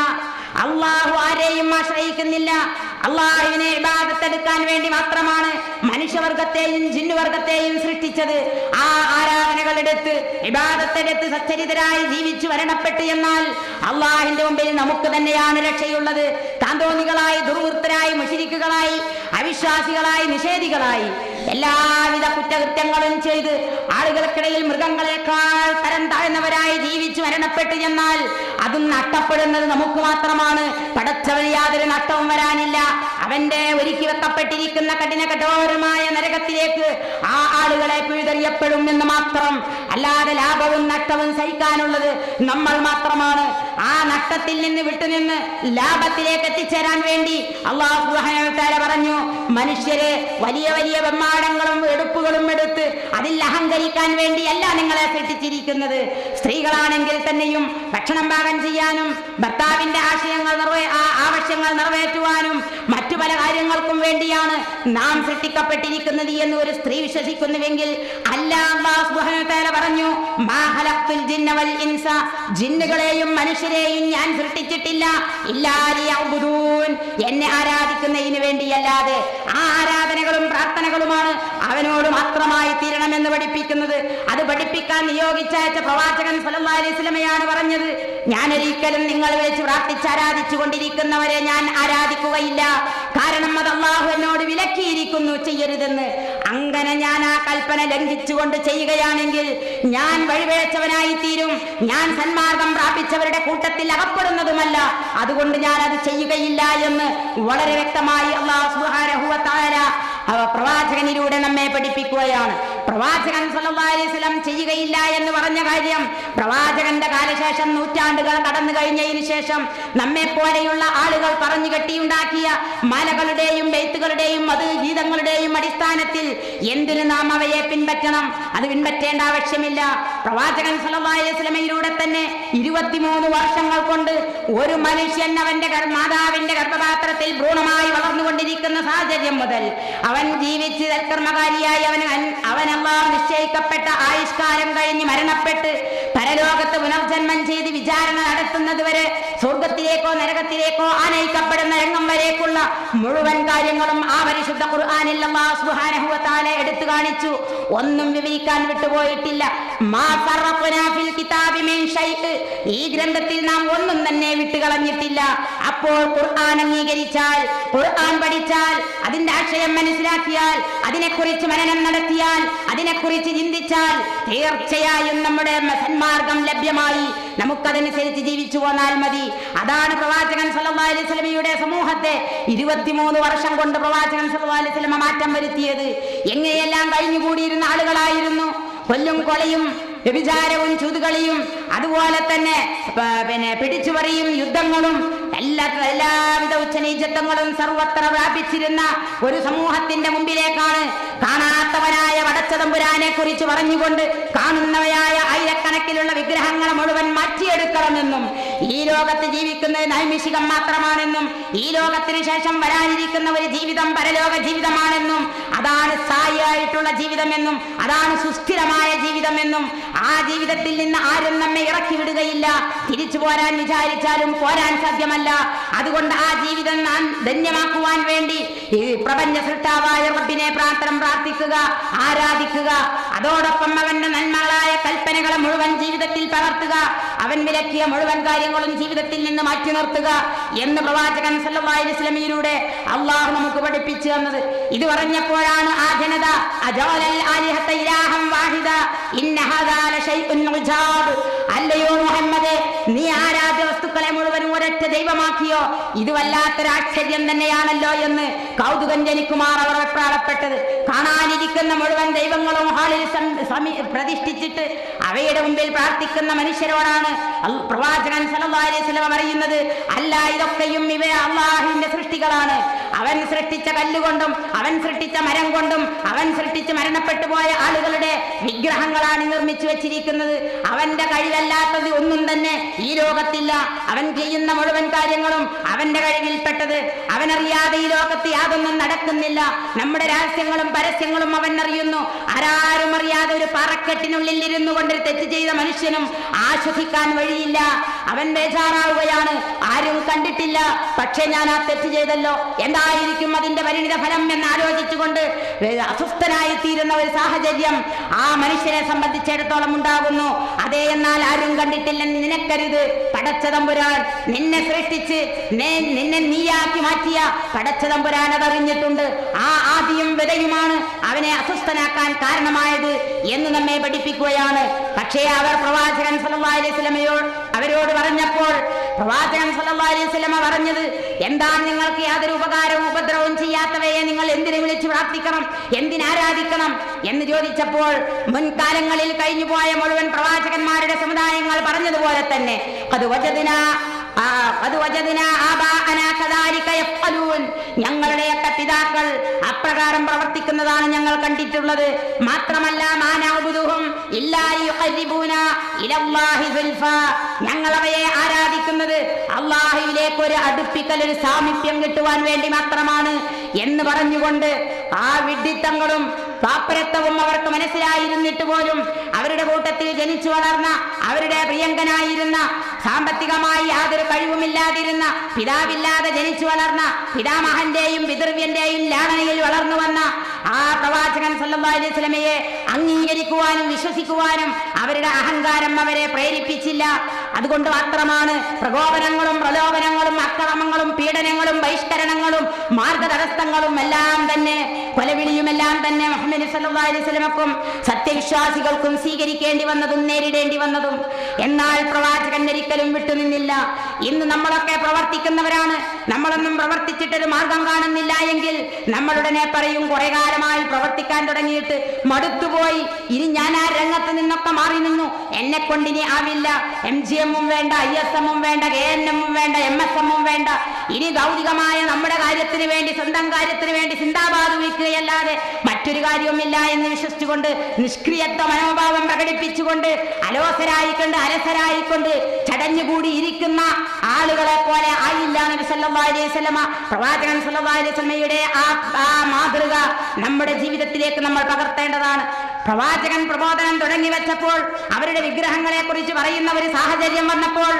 അള്ളാഹുവിനെ ഇബാദത്തെടുക്കാൻ വേണ്ടി മാത്രമാണ് മനുഷ്യവർഗത്തെയും ജിന്നുവർഗത്തെയും സൃഷ്ടിച്ചത്. ആ ആരാധനകളെടുത്ത് ഇബാദത്തെടുത്ത് സച്ചരിതരായി ജീവിച്ചു മരണപ്പെട്ടു എന്നാൽ അള്ളാഹിന്റെ മുമ്പിൽ നമുക്ക് തന്നെയാണ് രക്ഷയുള്ളത്. താന്തോന്നികളായി, ദുർവൃത്തരായി, മുശ്രിക്കുകളായി, അവിശ്വാസികളായി, നിഷേധികളായി എല്ലാവിധ കുറ്റകൃത്യങ്ങളും ചെയ്ത് ആളുകൾക്കിടയിൽ മൃഗങ്ങളെക്കാൾ തരം താഴ്ന്നവരായി ജീവിച്ചു മരണപ്പെട്ടു എന്നാൽ അതും നഷ്ടപ്പെടുന്നത് നമുക്ക് മാത്രമാണ്. പടച്ചവന് യാതൊരു നഷ്ടവും വരാനില്ല. അവന്റെ ഒരുക്കി വെക്കപ്പെട്ടിരിക്കുന്ന കഠോരമായ നരകത്തിലേക്ക് ആ ആളുകളെ പിഴുതെറിയപ്പെടും എന്ന് മാത്രം. അല്ലാതെ ലാഭവും നഷ്ടവും സഹിക്കാനുള്ളത് നമ്മൾ മാത്രമാണ്. ആ നഷ്ടത്തിൽ നിന്ന് വിട്ടുനിന്ന് ലാഭത്തിലേക്ക് എത്തിച്ചേരാൻ വേണ്ടി അല്ലാഹു സുബ്ഹാനഹു വ തആല പറഞ്ഞു, മനുഷ്യരെ വലിയ വലിയ ബ്രഹ്മാണ്ടങ്ങളും എടുപ്പുകളും എടുത്ത് അതിൽ അഹങ്കരിക്കാൻ വേണ്ടിയല്ല നിങ്ങളെ സൃഷ്ടിച്ചിരിക്കുന്നത്. സ്ത്രീകളാണെങ്കിൽ തന്നെയും ഭക്ഷണം പാകം ചെയ്യാനും ഭർത്താവിന്റെ ആവശ്യങ്ങൾ നിറവേറ്റുവാനും മറ്റു പല കാര്യങ്ങൾക്കും വേണ്ടിയാണ് നാം സൃഷ്ടിക്കപ്പെട്ടിരിക്കുന്നത് എന്ന് ഒരു സ്ത്രീ വിശ്വസിക്കുന്നുവെങ്കിൽ അല്ലാഹു സുബ്ഹാനഹു വ തആല പറഞ്ഞു, മാ ഖലഖ്തുൽ ജിന്ന വൽ ഇൻസ, ജിന്നുകളെയും മനുഷ്യരെയും ഞാൻ സൃഷ്ടിച്ചിട്ടില്ല ഇല്ലാ ലിയഅ്ബുദൂൻ, എന്നെ ആരാധിക്കുന്നതിന് വേണ്ടിയല്ലാതെ. ആ ആരാധനകളും പ്രാർത്ഥനകളുമാണ് അവനോട് മാത്രമായി തീരണമെന്ന് പഠിപ്പിക്കുന്നത്. അത് പഠിപ്പിക്കാൻ നിയോഗിച്ചയച്ച പ്രവാചകൻ സല്ലല്ലാഹു അലൈഹി വസല്ലമയാണ് പറഞ്ഞത്, ഞാൻ ഒരിക്കലും നിങ്ങൾ വിളിച്ച് പ്രാർത്ഥിച്ച് ആരാധിച്ചു കൊണ്ടിരിക്കുന്നവരെ ഞാൻ ആരാധിക്കുകയില്ല. കാരണം അത് അള്ളാഹു എന്നോട് വിലക്കിയിരിക്കുന്നു, ചെയ്യരുതെന്ന്. അങ്ങനെ ഞാൻ ആ കൽപ്പന ലംഘിച്ചുകൊണ്ട് ചെയ്യുകയാണെങ്കിൽ ഞാൻ വഴിപിഴച്ചവനായി തീരും. ഞാൻ സന്മാർഗം പ്രാപിച്ചവരുടെ കൂട്ടത്തിൽ അകപ്പെടുന്നതുമല്ല. അതുകൊണ്ട് ഞാൻ അത് ചെയ്യുകയില്ല എന്ന് വളരെ വ്യക്തമായി അല്ലാഹു സുബ്ഹാനഹു വ തആല പ്രവാചകനിലൂടെ നമ്മെ പഠിപ്പിക്കുകയാണ്. പ്രവാചകൻ സല്ലല്ലാഹു അലൈഹി വസല്ലം ചെയ്യുകയില്ല എന്ന് പറഞ്ഞ കാര്യം പ്രവാചകന്റെ കാലശേഷം നൂറ്റാണ്ടുകൾ കടന്നു കഴിഞ്ഞതിന് ശേഷം നമ്മെ പോലെയുള്ള ആളുകൾ പറഞ്ഞു കെട്ടിയുണ്ടാക്കിയ മാലകളുടെയും ബെയ്ത്തുകളുടെയും ഗീതങ്ങളുടെയും അടിസ്ഥാനത്തിൽ എന്തിന് നാം അവയെ പിൻപറ്റണം? അത് പിൻപറ്റേണ്ട ആവശ്യമില്ല. പ്രവാചകൻ സല്ലല്ലാഹു അലൈഹി വസല്ലമയിലൂടെ തന്നെ 23 വർഷങ്ങൾ കൊണ്ട് ഒരു മനുഷ്യൻ അവന്റെ മാതാവിന്റെ ഗർഭപാത്രത്തിൽ ഭ്രൂണമായി വളർന്നുകൊണ്ടിരിക്കുന്ന സാഹചര്യം മുതൽ അവൻ ജീവിച്ച് തൽക്കർമ്മകാരിയായി അവൻ അല്ലാഹു നിശ്ചയിക്കപ്പെട്ട ആയുഷ്കാലം കഴിഞ്ഞ് മരണപ്പെട്ട് പരലോകത്ത് പുനർജന്മം ചെയ്ത് വിചാരണ നടത്തുന്നത് വരെ സ്വർഗത്തിലേക്കോ നരകത്തിലേക്കോ ആനയിക്കപ്പെടുന്ന രംഗം വരേക്കുള്ള മുഴുവൻ കാര്യങ്ങളും ആ പരിശുദ്ധ ഖുർആനിൽ അല്ലാഹു സുബ്ഹാനഹു വ തആല എടുത്തു കാണിച്ചു. ഒന്നും വിവരിക്കാൻ വിട്ടുപോയിട്ടില്ല. മാ ഫറഖ്നാ ഫിൽ കിതാബി മിൻ ഷൈഅ്, ഈ ഗ്രന്ഥത്തിൽ നാം ഒന്നും തന്നെ വിട്ടുകളഞ്ഞിട്ടില്ല. അപ്പോൾ ഖുർആൻ അംഗീകരിച്ചാൽ, ഖുർആൻ പഠിച്ചാൽ, അതിന്റെ ആശയം മനസ്സിലാക്കിയാൽ, അതിനെക്കുറിച്ച് മനനം നടത്തിയാൽ, അതിനെക്കുറിച്ച് ചിന്തിച്ചാൽ തീർച്ചയായും നമ്മുടെ സന്മാർഗം ലഭ്യമായി നമുക്കതനുസരിച്ച് ജീവിച്ചു പോന്നാൽ മതി. അതാണ് പ്രവാചകൻ സല്ലല്ലാഹു അലൈഹി വസല്ലമയുടെ സമൂഹത്തെ 23 വർഷം കൊണ്ട് പ്രവാചകൻ സല്ലല്ലാഹു അലൈഹി വസല്ലമ മാറ്റം വരുത്തിയത്. എങ്ങനെയെല്ലാം കഴിഞ്ഞുകൂടിയിരുന്ന ആളുകളായിരുന്നു. കൊല്ലും കൊലയും വ്യഭിചാരവും ചൂതുകളിയും അതുപോലെ തന്നെ പിടിച്ചുപറിയും യുദ്ധങ്ങളും എല്ലാവിധ ഉച്ചനീചത്വങ്ങളും സർവത്ര വ്യാപിച്ചിരുന്ന ഒരു സമൂഹത്തിന്റെ മുമ്പിലേക്കാണ് കാണാത്തവനായ പടച്ചതമ്പുരാനെ കുറിച്ച് പറഞ്ഞുകൊണ്ട് കാണുന്നവയായ ആയിരക്കണക്കിലുള്ള വിഗ്രഹങ്ങളെ മുഴുവൻ മാറ്റിയെടുക്കണമെന്നും ഈ ലോകത്ത് ജീവിക്കുന്നത് നൈമിഷികം മാത്രമാണെന്നും ഈ ലോകത്തിന് ശേഷം വരാനിരിക്കുന്ന ഒരു ജീവിതം പരലോക ജീവിതമാണെന്നും അതാണ് സ്ഥായിയായിട്ടുള്ള ജീവിതമെന്നും അതാണ് സുസ്ഥിരമായ ജീവിതമെന്നും ആ ജീവിതത്തിൽ നിന്ന് ആരും നമ്മെ ഇറക്കി വിടുകയില്ല. തിരിച്ചു പോരാൻ വിചാരിച്ചാലും പോരാൻ സാധ്യമല്ല. അതുകൊണ്ട് ആ ജീവിതം നാം ധന്യമാക്കുവാൻ വേണ്ടി ഈ പ്രപഞ്ച സൃഷ്ടാവായ റബ്ബിനെ പ്രാർത്ഥിക്കുക, ആരാധിക്കുക. അതോടൊപ്പം അവന്റെ നന്മകളായ കൽപ്പനകളെ മുഴുവൻ ജീവിതത്തിൽ പകർത്തുക, അവൻ വിലക്കിയ മുഴുവൻ കാര്യങ്ങളും ജീവിതത്തിൽ നിന്ന് മാറ്റി നിർത്തുക എന്ന് പ്രവാചകൻ സല്ലല്ലാഹു അലൈഹി വസല്ലമയിലൂടെ അള്ളാഹു നമുക്ക് പഠിപ്പിച്ചു തന്നത്. ഇത് പറഞ്ഞപ്പോഴാണ് ആ ജനത അജഅലൽ ആലിഹത ഇലാഹൻ വാഹിദ ഇന്ന ഹാദാ ലശൈഉൻ ഉജാബ്, അല്ലയോ മുഹമ്മദേ, നീ ആരാധ്യ വസ്തുക്കളെ മുഴുവൻ ഒരൊറ്റ ദൈവമാക്കിയോ, ഇത് വല്ലാത്തൊരു ആശ്ചര്യം തന്നെയാണല്ലോ എന്ന് കൗതുകം ജനിക്കുമാർ അവർ വെപ്രാളപ്പെട്ടത്. കാണാനിരിക്കുന്ന മുഴുവൻ ദൈവങ്ങളും ഹാളിൽ പ്രതിഷ്ഠിച്ചിട്ട് അവയുടെ മുമ്പിൽ പ്രാർത്ഥിക്കുന്ന മനുഷ്യരോടാണ് പ്രവാചകൻ സല്ലല്ലാഹു അലൈഹി വസല്ലം പറയുന്നത്, അല്ല, ഇതൊക്കെയും ഇവ അല്ലാഹുവിന്റെ സൃഷ്ടികളാണ്. അവൻ സൃഷ്ടിച്ച കല്ലുകൊണ്ടും അവൻ സൃഷ്ടിച്ച മരം കൊണ്ടും അവൻ സൃഷ്ടിച്ച് മരണപ്പെട്ടു പോയ ആളുകളുടെ വിഗ്രഹങ്ങളാണ് നിർമ്മിച്ചു വെച്ചിരിക്കുന്നത്. അവന്റെ കഴിവല്ലാത്തത് ഒന്നും തന്നെ ഈ ലോകത്തില്ല. അവൻ ചെയ്യുന്ന മുഴുവൻ കാര്യങ്ങളും അവന്റെ കഴിവിൽപ്പെട്ടത്. അവനറിയാതെ ഈ ലോകത്ത് യാതൊന്നും നടക്കുന്നില്ല. നമ്മുടെ രഹസ്യങ്ങളും പരസ്യങ്ങളും അവൻ അറിയുന്നു. ആരാരും അറിയാതെ ഒരു പാറക്കെട്ടിനുള്ളിൽ ഇരുന്നു കൊണ്ട് തെറ്റ് ചെയ്ത മനുഷ്യനും ആശ്വസിക്കാൻ വഴിയില്ല. അവൻ ബേജാറാവുകയാണ്, ആരും കണ്ടിട്ടില്ല, പക്ഷെ ഞാൻ ആ തെറ്റ് ചെയ്തല്ലോ, എന്തായിരിക്കും അതിന്റെ പരിണിത ഫലം എന്ന് ആലോചിച്ചുകൊണ്ട് അസ്വസ്ഥനായി തീരുന്ന ഒരു സാഹചര്യം ആ മനുഷ്യനെ സംബന്ധിച്ചിടത്തോളം ഉണ്ടാകുന്നു. അതേ, എന്നാൽ ആരും കണ്ടിട്ടില്ലെന്ന് നിനക്കരുത്. പടച്ചതമ്പുരാൻ നിന്നെ സൃഷ്ടിച്ച് നിന്നെ നീയാക്കി മാറ്റിയ പടച്ചതമ്പുരാൻ അതറിഞ്ഞിട്ടുണ്ട്. ആ ആദിയും വിതയുമാണ് അവനെ അസ്വസ്ഥനാക്കാൻ കാരണമായത് എന്ന് നമ്മെ പഠിപ്പിക്കുകയാണ്. പക്ഷേ അവർ പ്രവാചകൻ സല്ലല്ലാഹു അലൈഹി വസല്ലമയോട് അവരോട് പറഞ്ഞപ്പോൾ പ്രവാചകൻ സല്ലല്ലാഹു അലൈഹി വസല്ലമ പറഞ്ഞത്, എന്താ നിങ്ങൾക്ക് യാതൊരു ഉപകാരവും ഉപദ്രവവും ചെയ്യാത്തവയെ നിങ്ങൾ എന്തിനു വിളിച്ച് പ്രാർത്ഥിക്കണം, എന്തിനാരാധിക്കണം എന്ന് ചോദിച്ചപ്പോൾ മുൻകാലങ്ങളിൽ കഴിഞ്ഞുപോയ മുഴുവൻ പ്രവാചകന്മാരുടെ സമുദായങ്ങൾ പറഞ്ഞതുപോലെ തന്നെ ഞങ്ങളുടെയൊക്കെ പിതാക്കൾ അപ്രകാരം പ്രവർത്തിക്കുന്നതാണ് ഞങ്ങൾ കണ്ടിട്ടുള്ളത്. മാത്രമല്ല, ഞങ്ങൾ അവയെ ആരാധിക്കുന്നത് അള്ളാഹുവിലേക്ക് ഒരു അടുപ്പിക്കൽ, ഒരു സാമീപ്യം കിട്ടുവാൻ വേണ്ടി മാത്രമാണ് എന്ന് പറഞ്ഞുകൊണ്ട് ആ വിഡ്ഢിത്തങ്ങളും പാപ്പരത്വവും അവർക്ക് മനസ്സിലായിരുന്നിട്ട് പോലും അവരുടെ കൂട്ടത്തിൽ ജനിച്ചു വളർന്ന, അവരുടെ പ്രിയങ്കനായിരുന്ന, സാമ്പത്തികമായി യാതൊരു കഴിവുമില്ലാതിരുന്ന, പിതാവില്ലാതെ ജനിച്ചു വളർന്ന, പിതാമഹന്റെയും പിതൃവ്യന്റെയും ലാളനയിൽ വളർന്നു വന്ന ആ പ്രവാചകൻ സല്ലല്ലാഹു അലൈഹി വസല്ലമയെ അംഗീകരിക്കുവാനും വിശ്വസിക്കുവാനും അവരുടെ അഹങ്കാരം അവരെ പ്രേരിപ്പിച്ചില്ല. അതുകൊണ്ട് മാത്രമാണ് പ്രകോപനങ്ങളും പ്രലോഭനങ്ങളും അക്രമങ്ങളും പീഡനങ്ങളും ബഹിഷ്കരണങ്ങളും മാർഗതടസ്സങ്ങളും എല്ലാം തന്നെ, കൊലവിളിയുമെല്ലാം തന്നെ മുഹമ്മദ് സല്ലല്ലാഹു അലൈഹി വസല്ലമക്കും സത്യവിശ്വാസികൾക്കും സ്വീകരിക്കേണ്ടി വന്നതും നേരിടേണ്ടി വന്നതും. എന്നാൽ പ്രവാചകൻ ഒരിക്കലും വിട്ടുനിന്നില്ല. ഇന്ന് നമ്മളൊക്കെ പ്രവർത്തിക്കുന്നവരാണ്. നമ്മളൊന്നും പ്രവർത്തിച്ചിട്ടൊരു മാർഗം കാണുന്നില്ല എങ്കിൽ നമ്മളുടനെ പറയും, കുറെ കാലമായി പ്രവർത്തിക്കാൻ തുടങ്ങിയിട്ട് മടുത്തുപോയി, ഇനി ഞാൻ ആ രംഗത്ത് നിന്നൊക്കെ മാറി നിന്നു, എന്നെ കൊണ്ടിനി ആവില്ല, MGM വേണ്ട, ISM വേണ്ട, KNM വേണ്ട, MSM വേണ്ട, ഇനി ഭൗതികമായ നമ്മുടെ കാര്യത്തിന് വേണ്ടി, സ്വന്തം കാര്യത്തിന് വേണ്ടി സിന്ദാബാദ് വിളിക്കുകയല്ലാതെ മറ്റൊരു കാര്യവുമില്ല എന്ന് വിശ്വസിച്ചുകൊണ്ട് നിഷ്ക്രിയത്വ മനോഭാവം പ്രകടിപ്പിച്ചുകൊണ്ട് അലോസരായിക്കൊണ്ട് അലസരായിക്കൊണ്ട് ചടഞ്ഞുകൂടി ഇരിക്കുന്ന ആളുകളെ പോലെ ആയില്ല നബി സല്ലല്ലാഹു അലൈഹി വസല്ലമ. പ്രവാചകൻ സല്ലല്ലാഹു അലൈഹി വസല്ലമയുടെ ആ മാതൃക നമ്മുടെ ജീവിതത്തിലേക്ക് നമ്മൾ പകർത്തേണ്ടതാണ്. പ്രവാചകൻ പ്രബോധനം തുടങ്ങി വെച്ചപ്പോൾ അവരുടെ വിഗ്രഹങ്ങളെ കുറിച്ച് പറയുന്ന ഒരു സാഹചര്യം വന്നപ്പോൾ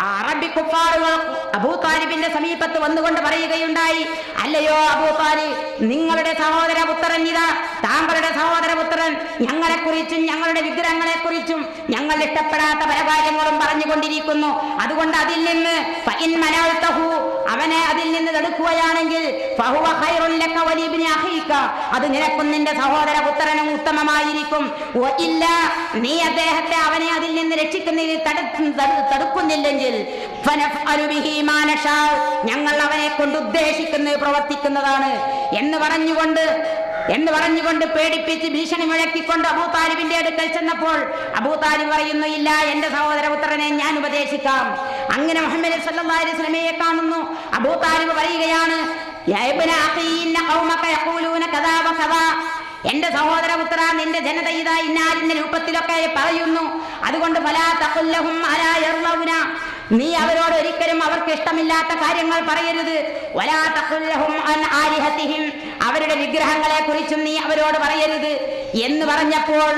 ആ അറബി കുഫാറുകൾ അബൂ താലിബിന്റെ സമീപത്ത് വന്നുകൊണ്ട് പറയുകയുണ്ടായി, അല്ലയോ അബൂ താലിബ്, നിങ്ങളുടെ സഹോദരപുത്രൻ ഇതാ, താങ്കളുടെ സഹോദരപുത്രൻ ഞങ്ങളെക്കുറിച്ചും ഞങ്ങളുടെ വിഗ്രഹങ്ങളെക്കുറിച്ചും ഞങ്ങൾ ഇഷ്ടപ്പെടാത്ത പല കാര്യങ്ങളും പറഞ്ഞുകൊണ്ടിരിക്കുന്നു. അതുകൊണ്ട് അതിൽ നിന്ന് ഫഇൻ മനഅതഹു, അവനെ അതിൽ നിന്ന് തടുക്കുകയാണെങ്കിൽ ഫഹുവ ഖൈറുൻ ലക വലിബ്നി അഖീക, അത് നിനക്കും നിന്റെ സഹോദരപുത്രനും ഉത്തമമായിരിക്കും. ഇല്ല, നീ അദ്ദേഹത്തെ അവനെ അതിൽ നിന്ന് രക്ഷിക്കുന്നതിൽ തടുക്കുന്നില്ലെങ്കിൽ ഫനഫ്അലു ബിഹി മാ നശാ, ഞങ്ങൾ അവനെ കൊണ്ട് ഉദ്ദേശിക്കുന്നത് പ്രവർത്തിക്കുന്നതാണ് എന്ന് പറഞ്ഞുകൊണ്ട് പേടിപ്പിച്ച് ഭീഷണി മുഴക്കിക്കൊണ്ട് അബൂ താലിബിന്റെ അടുക്കൽ ചെന്നപ്പോൾ അബൂ താലിബ് പറയുന്നു, ഇല്ല, എന്റെ സഹോദരപുത്രനെ ഞാൻ ഉപദേശിക്കാം. അങ്ങനെ മുഹമ്മദ് സല്ലല്ലാഹു അലൈഹി വസല്ലമയെ കാണുന്നു. അബൂ താലിബ് പറയുകയാണ്, യാ ഇബ്ന അഖീ ഇന്ന ഖൗമക യഖൂലൂന കദാ വകദാ, എന്റെ സഹോദരപുത്ര, നിന്റെ ജനത ഇതാ ഇന്നാലിന്റെ രൂപത്തിലൊക്കെ പറയുന്നു. അതുകൊണ്ട് ഫലാ തഖുൽ ലഹും അലാ യർളൗന, നീ അവരോട് ഒരിക്കലും അവർക്ക് ഇഷ്ടമില്ലാത്ത കാര്യങ്ങൾ പറയരുത്. വലാ തഖുൽ ലഹും അൻ ആലിഹതിഹിം, അവരുടെ വിഗ്രഹങ്ങളെ കുറിച്ചും നീ അവരോട് പറയരുത് എന്ന് പറഞ്ഞപ്പോൾ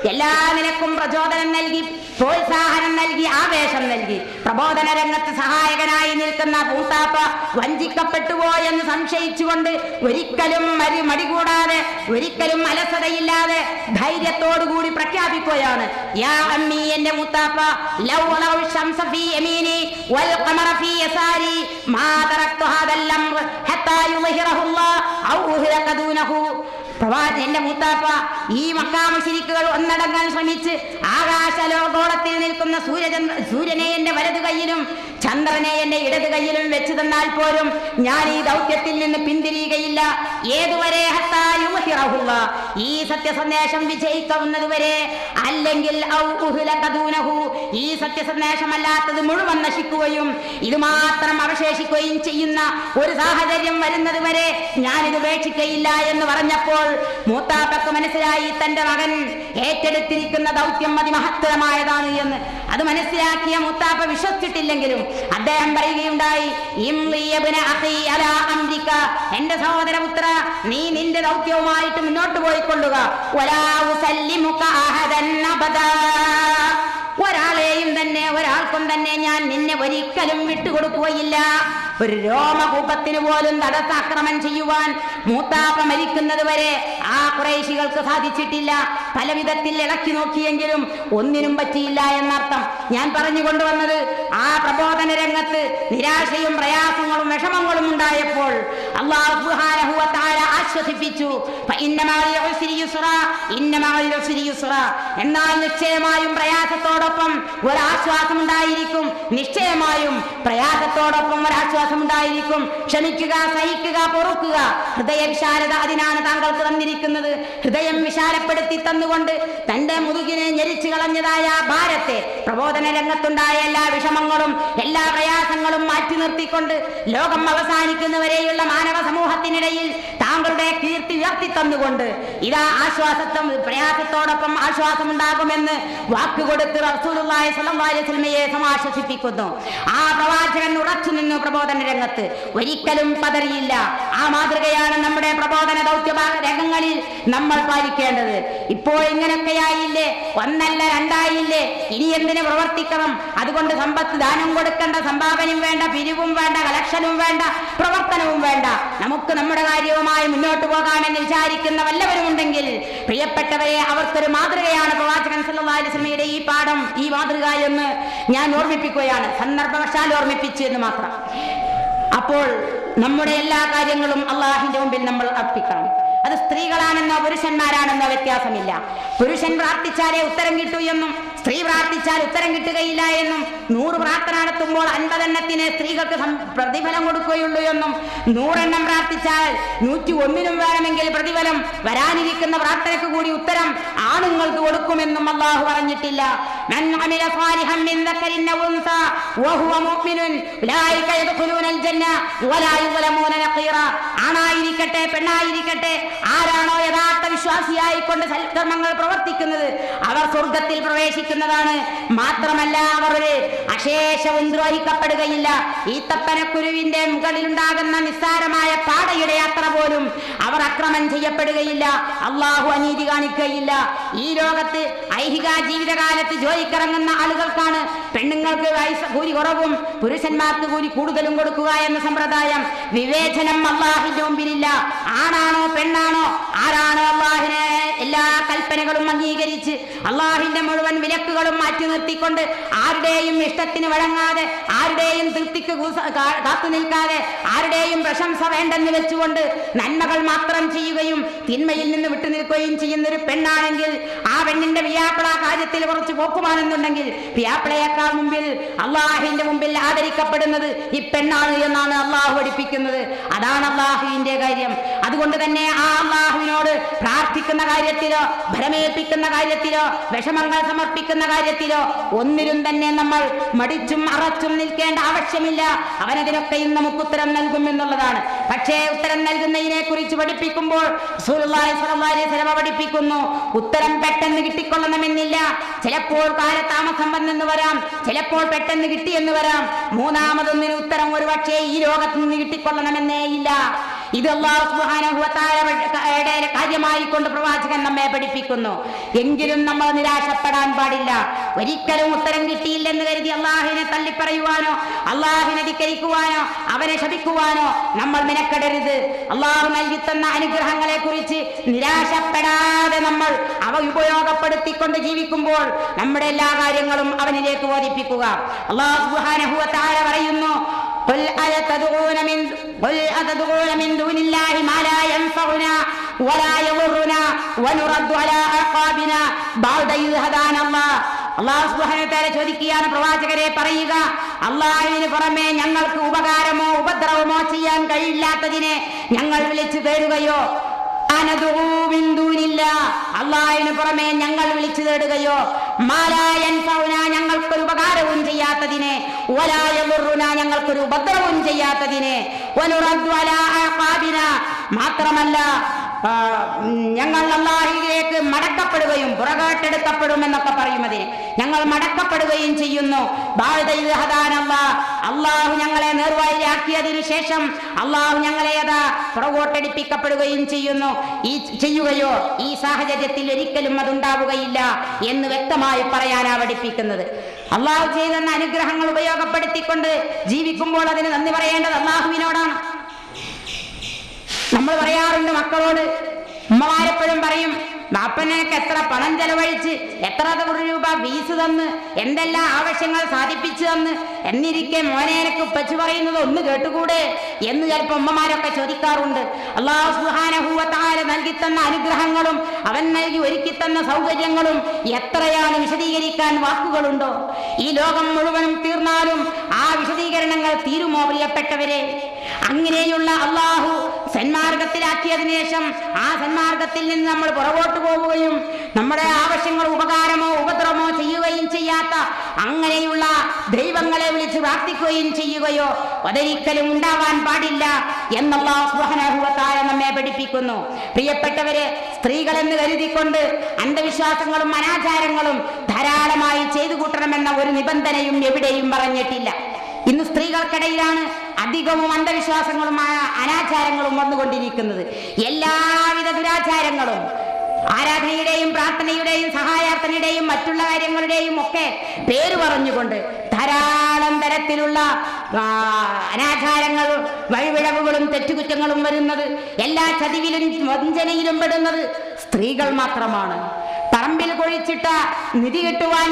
എല്ലാ നിലക്കും പ്രചോദനം നൽകി, പ്രോത്സാഹനം നൽകി, ആവേശം നൽകി പ്രബോധന രംഗത്ത് സഹായകനായി നിൽക്കുന്ന മൂത്താപ്പ വഞ്ചിക്കപ്പെട്ടുവോ എന്ന് സംശയിച്ചുകൊണ്ട് ഒരിക്കലും മടികൂടാതെ, ഒരിക്കലും അലസതയില്ലാതെ ധൈര്യത്തോടുകൂടി പ്രഖ്യാപിക്കുകയാണ്, യാ അമ്മി, എന്റെ മൂത്താപ്പ, ലൗ വലൗ ശംസ ഫീ യമീനി വൽ ഖമറ ഫീ യസാരി മാ തറക്തു ഹാദൽ അംർ ഹത്താ യുളിഹിറഹുല്ലാഹ് ഔ ഉഹ്റക ദൂനഹു. എന്റെ മൂത്താപ്പ, ഈ മക്കാ മുശ്രിക്കുകൾ ഒന്നടങ്ങാൻ ശ്രമിച്ച് ആകാശലോകോളത്തിൽ നിൽക്കുന്ന സൂര്യനെ എന്റെ വലതു കൈയിലും ചന്ദ്രനെ എന്റെ ഇടത് കൈയിലും വെച്ച് തന്നാൽ പോലും ഞാൻ ഈ ദൗത്യത്തിൽ നിന്ന് പിന്തിരിയുകയില്ല. ഏതുവരെ? ഹത്താ യുളിഹിറഹുല്ലാഹ്, ഈ സത്യസന്ദേശം വിജയിക്കുന്നതുവരെ, അല്ലെങ്കിൽ ഔ ഉഹ്ലക ദൂനഹു, ഈ സത്യസന്ദേശമല്ലാത്തത് മുഴുവൻ നശിക്കുകയും ഇത് മാത്രം അവശേഷിക്കുകയും ചെയ്യുന്ന ഒരു സാഹചര്യം വരുന്നത് വരെ ഞാനിത് ഉപേക്ഷിക്കയില്ല എന്ന് പറഞ്ഞപ്പോൾ മൂത്താപ്പക്ക് മനസ്സിലായി തന്റെ മകൻ ഏറ്റെടുത്തിരിക്കുന്ന ദൗത്യം അതിമഹത്തരമായതാണ് എന്ന്. അത് മനസ്സിലാക്കിയ മൂത്താപ്പ വിശ്വസിച്ചിട്ടില്ലെങ്കിലും അദ്ദേഹം പറയുകയുണ്ടായി, എന്റെ സഹോദരപുത്ര, നീ നിന്റെ ദൗത്യവുമായിട്ട് മുന്നോട്ട് പോയിക്കൊള്ളുക. ഒരാൾക്കും തന്നെ ഞാൻ നിന്നെ ഒരിക്കലും വിട്ടുകൊടുക്കുകയില്ല. ഒരു രോമകൂപത്തിന് പോലും തടസ്സാക്രമണം ചെയ്യുവാൻ മൂത്താപ്പ മരിക്കുന്നത് വരെ ആ ഖുറൈശികൾക്ക് സാധിച്ചിട്ടില്ല. പല വിധത്തിൽ ഇളക്കി നോക്കിയെങ്കിലും ഒന്നിനും പറ്റിയില്ല എന്നർത്ഥം. ഞാൻ പറഞ്ഞു കൊണ്ടുവന്നത്, ആ പ്രബോധന രംഗത്ത് നിരാശയും പ്രയാസങ്ങളും വിഷമങ്ങളും ഉണ്ടായപ്പോൾ അല്ലാഹു സുബ്ഹാനഹു വ തആല ആശ്വസിപ്പിച്ചു, എന്നാൽ നിശ്ചയമായും പ്രയാസത്തോടൊപ്പം ഒരാശ്വാസം ഉണ്ടായിരിക്കും. നിശ്ചയമായും പ്രയാസത്തോടൊപ്പം ഒരാശ്വാസം ഉണ്ടായിരിക്കും. ക്ഷമിക്കുക, സഹിക്കുക, പൊറുക്കുക. ഹൃദയ വിശാലത അതിനാണ് താങ്കൾക്ക് തന്നിരിക്കുന്നത്. ഹൃദയം വിശാലപ്പെടുത്തി തന്നുകൊണ്ട് തന്റെ മുതുകിനെ ഞെരിച്ചു കളഞ്ഞതായ ഭാരത്തെ, പ്രബോധന രംഗത്തുണ്ടായ എല്ലാ വിഷമങ്ങളും എല്ലാ പ്രയാസങ്ങളും മാറ്റി നിർത്തിക്കൊണ്ട് ലോകം അവസാനിക്കുന്നവരെയുള്ള മാനവ സമൂഹത്തിനിടയിൽ താങ്കളുടെ കീർത്തി ഉയർത്തി തന്നുകൊണ്ട് ഇതാ പ്രയാസത്തോടൊപ്പം ആശ്വാസമുണ്ടാകുമെന്ന് വാക്കുകൊടുത്ത് റസൂലുള്ളാഹി സ്വല്ലല്ലാഹു അലൈഹി വസല്ലമയെ സമാശ്വസിപ്പിക്കുന്നു. ആ പ്രവാചകൻ ഉറച്ചു നിന്നു പ്രബോധന രംഗത്ത്, ഒരിക്കലും പതറിയില്ല. ആ മാതൃകയാണ് നമ്മുടെ പ്രബോധന ദൗത്യ രംഗങ്ങളിൽ നമ്മൾ പാലിക്കേണ്ടത്. ഇപ്പോൾ ഇങ്ങനെയൊക്കെയായില്ലേ, ഒന്നല്ല രണ്ടായില്ലേ, ഇനി എന്തിനു പ്രവർത്തിക്കണം? അതുകൊണ്ട് സമ്പത്ത് ദാനം കൊടുക്കേണ്ട, സംഭാവനയും വേണ്ട, പിരിവും വേണ്ട, കളക്ഷനും വേണ്ട, പ്രവർത്തനവും വേണ്ട. നമുക്ക് നമ്മുടെ കാര്യവുമായി മുന്നോട്ട് പോകാമെന്ന് വിചാരിക്കുന്ന വല്ലവരും ഉണ്ടെങ്കിൽ പ്രിയപ്പെട്ടവരെ, അവർക്കൊരു മാതൃകയാണ് പ്രവാചകൻ സല്ലല്ലാഹു അലൈഹി വസല്ലമയുടെ ഈ പാഠം, ഈ മാതൃക എന്ന് ഞാൻ ഓർമ്മിപ്പിക്കുകയാണ്. സന്ദർഭവശാൽ ഓർമ്മിപ്പിച്ചു എന്ന് മാത്രം. അപ്പോൾ നമ്മുടെ എല്ലാ കാര്യങ്ങളും അള്ളാഹിന്റെ മുമ്പിൽ നമ്മൾ അർപ്പിക്കണം. അത് സ്ത്രീകളാണെന്നോ പുരുഷന്മാരാണെന്നോ വ്യത്യാസമില്ല. പുരുഷൻ പ്രാർത്ഥിച്ചാലേ ഉത്തരം കിട്ടൂ എന്നും സ്ത്രീ പ്രാർത്ഥിച്ചാൽ ഉത്തരം കിട്ടുകയില്ല എന്നും 100 പ്രാർത്ഥന നടത്തുമ്പോൾ 50 എണ്ണത്തിന് സ്ത്രീകൾക്ക് പ്രതിഫലം കൊടുക്കുകയുള്ളൂ എന്നും 100 എണ്ണം പ്രാർത്ഥിച്ചാൽ 101 വേണമെങ്കിൽ പ്രതിഫലം, വരാനിരിക്കുന്ന പ്രാർത്ഥനയ്ക്ക് കൂടി ഉത്തരം ആണുങ്ങൾക്ക് കൊടുക്കുമെന്നും അള്ളാഹു പറഞ്ഞിട്ടില്ല. ആണായിരിക്കട്ടെ പെണ്ണായിരിക്കട്ടെ, ആരാണോ യഥാർത്ഥ വിശ്വാസിയായിക്കൊണ്ട് സൽക്കർമ്മങ്ങൾ പ്രവർത്തിക്കുന്നത് അവർ സ്വർഗത്തിൽ പ്രവേശിക്കുന്നു കാണിക്കുന്നതാണ്. മാത്രമല്ല അവർ ഒരു അശേഷവും ദ്രോഹിക്കപ്പെടുകയില്ല. ഈത്തപ്പനക്കുരുവിന്റെ മുകളിലുണ്ടാകുന്ന നിസ്സാരമായ പാടയുടെ യാത്ര പോലും അവർ അക്രമം ചെയ്യപ്പെടുകയില്ല. അള്ളാഹു അനീതി കാണിക്കുകയില്ല. ഈ ലോകത്ത് ഐഹിക ജീവിതകാലത്ത് ജോലിക്കിറങ്ങുന്ന ആളുകൾക്കാണ് പെണ്ണുങ്ങൾക്ക് കൂലി കുറവും പുരുഷന്മാർക്ക് കൂലി കൂടുതലും കൊടുക്കുക എന്ന സമ്പ്രദായം. വിവേചനം അള്ളാഹിന്റെ മുമ്പിലില്ല. ആണാണോ പെണ്ണാണോ, ആരാണോ അള്ളാഹിനെ എല്ലാ കൽപ്പനകളും അംഗീകരിച്ച് അള്ളാഹിന്റെ മുഴുവൻ വിലക്കുകളും മാറ്റി നിർത്തിക്കൊണ്ട് ആരുടെയും ഇഷ്ടത്തിന് വഴങ്ങാതെ ആരുടെയും തൃപ്തിക്ക് കാത്തു നിൽക്കാതെ ആരുടെയും പ്രശംസ വേണ്ടെന്ന് വെച്ചുകൊണ്ട് നന്മകൾ മാത്രം ചെയ്യുകയും തിന്മയിൽ നിന്ന് വിട്ടുനിൽക്കുകയും ചെയ്യുന്ന ഒരു പെണ്ണാണെങ്കിൽ ആ പെണ്ണിന്റെ വ്യാപള കാര്യത്തിൽ കുറച്ച് പോക്കുമാണെന്നുണ്ടെങ്കിൽ വ്യാപളയേക്കാൾ മുമ്പിൽ അള്ളാഹിന്റെ മുമ്പിൽ ആദരിക്കപ്പെടുന്നത് ഈ പെണ്ണാണ് എന്നാണ് അള്ളാഹു പഠിപ്പിക്കുന്നത്. അതാണ് അള്ളാഹുവിന്റെ കാര്യം. അതുകൊണ്ട് തന്നെ ആ അള്ളാഹുവിനോട് പ്രാർത്ഥിക്കുന്ന കാര്യത്തിലോ ഭരമേൽപ്പിക്കുന്ന കാര്യത്തിലോ വിഷമങ്ങൾ സമർപ്പിക്കുന്ന കാര്യത്തിലോ ഒന്നിലും തന്നെ നമ്മൾ മടിച്ചും അറച്ചും നിൽക്കേണ്ട ആവശ്യമില്ല. അവനതിനൊക്കെയും നമുക്ക് ഉത്തരം നൽകും എന്നുള്ളതാണ്. പക്ഷേ ഉത്തരം നൽകുന്നതിനെ കുറിച്ച് പഠിപ്പിക്കുമ്പോൾ റസൂലുള്ളാഹി സ്വല്ലല്ലാഹു അലൈഹി വസല്ലം പഠിപ്പിക്കുന്നു, ഉത്തരം പെട്ടെന്ന് കിട്ടിക്കൊള്ളണമെന്നില്ല. ചിലപ്പോൾ കാലതാമസം വന്നെന്ന് വരാം, ചിലപ്പോൾ പെട്ടെന്ന് കിട്ടിയെന്ന് വരാം. മൂന്നാമതൊന്നിന് ഉത്തരം ഒരുപക്ഷേ ഈ ലോകത്ത് നിന്ന് കിട്ടിക്കൊള്ളണമെന്നേ ഇല്ല. ഇത് അല്ലാഹു സുബ്ഹാനഹു വ തആലയുടെ കാര്യമായി കൊണ്ട് പ്രവാചകൻ നമ്മെ പഠിപ്പിക്കുന്നു. എങ്കിലും നമ്മൾ നിരാശപ്പെടാൻ പാടില്ല. ഒരിക്കലും ഉത്തരം കിട്ടിയില്ലെന്ന് കരുതി അള്ളാഹിനെ തള്ളിപ്പറയുവാനോ അള്ളാഹിനെ ധിക്കരിക്കുവാനോ അവനെ ശപിക്കുവാനോ നമ്മൾ മെനക്കെടരുത്. അള്ളാഹു നൽകി തന്ന അനുഗ്രഹങ്ങളെ കുറിച്ച് നിരാശപ്പെടാതെ നമ്മൾ അവ ഉപയോഗപ്പെടുത്തിക്കൊണ്ട് ജീവിക്കുമ്പോൾ നമ്മുടെ എല്ലാ കാര്യങ്ങളും അവനിലേക്ക് ബോധിപ്പിക്കുക. അല്ലാഹു സുബ്ഹാനഹു വ തആല പറയുന്നു, قل أتدعون من دون الله ما لا ينفعنا ولا يضرنا ونرد على أعقابنا بعد إذ هدانا الله. അല്ലാഹു സുബ്ഹാനഹു വ തആല ചോദിക്കുകയാണ്, പ്രവാചകരെ പറയുക, അള്ളാഹുവിന് പുറമെ ഞങ്ങൾക്ക് ഉപകാരമോ ഉപദ്രവമോ ചെയ്യാൻ കഴിയില്ലാത്തതിനെ ഞങ്ങൾ വിളിച്ചു തേടുകയോ അള്ളാഹിന് പുറമെ ഞങ്ങൾ വിളിച്ചു തേടുകയോ ഞങ്ങൾക്കൊരു ഉപകാരവും ചെയ്യാത്തതിനെ ഞങ്ങൾക്കൊരു ഉപദ്രവവും ചെയ്യാത്തതിനെ മാത്രമല്ല ഞങ്ങൾ അല്ലാഹുവിലേക്ക് മടക്കപ്പെടുകയും പുറകോട്ടെടുക്കപ്പെടുമെന്നൊക്കെ പറയും. അതിന് ഞങ്ങൾ മടക്കപ്പെടുകയും ചെയ്യുന്നു. അള്ളാഹു ഞങ്ങളെ നേർവഴിയാക്കിയതിനു ശേഷം അള്ളാഹു ഞങ്ങളെ പുറകോട്ടടിപ്പിക്കപ്പെടുകയും ചെയ്യുകയോ ഈ സാഹചര്യത്തിൽ ഒരിക്കലും അതുണ്ടാവുകയില്ല എന്ന് വ്യക്തമായി പറയാനാ പഠിപ്പിക്കുന്നത്. അള്ളാഹു ചെയ്തെന്ന അനുഗ്രഹങ്ങൾ ഉപയോഗപ്പെടുത്തിക്കൊണ്ട് ജീവിക്കുമ്പോൾ അതിന് നന്ദി പറയേണ്ടത് അള്ളാഹുവിനോടാണ്. നമ്മൾ പറയാറുണ്ട് മക്കളോട്, ഉമ്മമാരെപ്പോഴും പറയും, ബാപ്പനക്ക് എത്ര പണം ചെലവഴിച്ച് എത്ര രൂപ ഫീസ് തന്ന് എന്തെല്ലാം ആവശ്യങ്ങൾ സാധിപ്പിച്ചു തന്ന് എന്നിരിക്കെ മോനെ എനിക്ക് ഉപ്പച്ചു പറയുന്നത് ഒന്ന് കേട്ടുകൂടെ എന്ന് ചിലപ്പോൾ ഉമ്മമാരൊക്കെ ചോദിക്കാറുണ്ട്. അല്ലാഹു സുബ്ഹാനഹു വ തആല നൽകി തന്ന അനുഗ്രഹങ്ങളും അവൻ നൽകി ഒരുക്കി തന്ന സൗകര്യങ്ങളും എത്രയാണ് വിശദീകരിക്കാൻ വാക്കുകളുണ്ടോ? ഈ ലോകം മുഴുവനും തീർന്നാലും ആ വിശദീകരണങ്ങൾ തീരുമോ പ്രിയപ്പെട്ടവരെ? അങ്ങനെയുള്ള അള്ളാഹു സന്മാർഗത്തിലാക്കിയതിനു ശേഷം ആ സന്മാർഗത്തിൽ നിന്ന് നമ്മൾ പുറകോട്ട് പോവുകയും നമ്മുടെ ആവശ്യങ്ങൾ ഉപകാരമോ ഉപദ്രവമോ ചെയ്യുകയും ചെയ്യാത്ത അങ്ങനെയുള്ള ദൈവങ്ങളെ വിളിച്ച് പ്രാർത്ഥിക്കുകയും ചെയ്യുകയോ അതൊരിക്കലും ഉണ്ടാവാൻ പാടില്ല എന്ന് അല്ലാഹു സുബ്ഹാനഹു വ തആല നമ്മെ പഠിപ്പിക്കുന്നു. പ്രിയപ്പെട്ടവരെ, സ്ത്രീകളെന്ന് കരുതിക്കൊണ്ട് അന്ധവിശ്വാസങ്ങളും അനാചാരങ്ങളും ധാരാളമായി ചെയ്തു കൂട്ടണമെന്ന ഒരു നിബന്ധനയും എവിടെയും പറഞ്ഞിട്ടില്ല. ഇന്ന് സ്ത്രീകൾക്കിടയിലാണ് അധികവും അന്ധവിശ്വാസങ്ങളുമായ അനാചാരങ്ങളും വന്നുകൊണ്ടിരിക്കുന്നത്. എല്ലാവിധ ദുരാചാരങ്ങളും ആരാധനയുടെയും പ്രാർത്ഥനയുടെയും സഹായാർത്ഥനയുടെയും മറ്റുള്ള കാര്യങ്ങളുടെയും ഒക്കെ പേര് പറഞ്ഞുകൊണ്ട് ധാരാളം തരത്തിലുള്ള അനാചാരങ്ങളും വഴിവിളവുകളും തെറ്റുകുറ്റങ്ങളും വരുന്നത്, എല്ലാ ചതിവിലും വഞ്ചനയിലും പെടുന്നത് സ്ത്രീകൾ മാത്രമാണ്. പറമ്പിൽ കുഴിച്ചിട്ട നിധി കിട്ടുവാൻ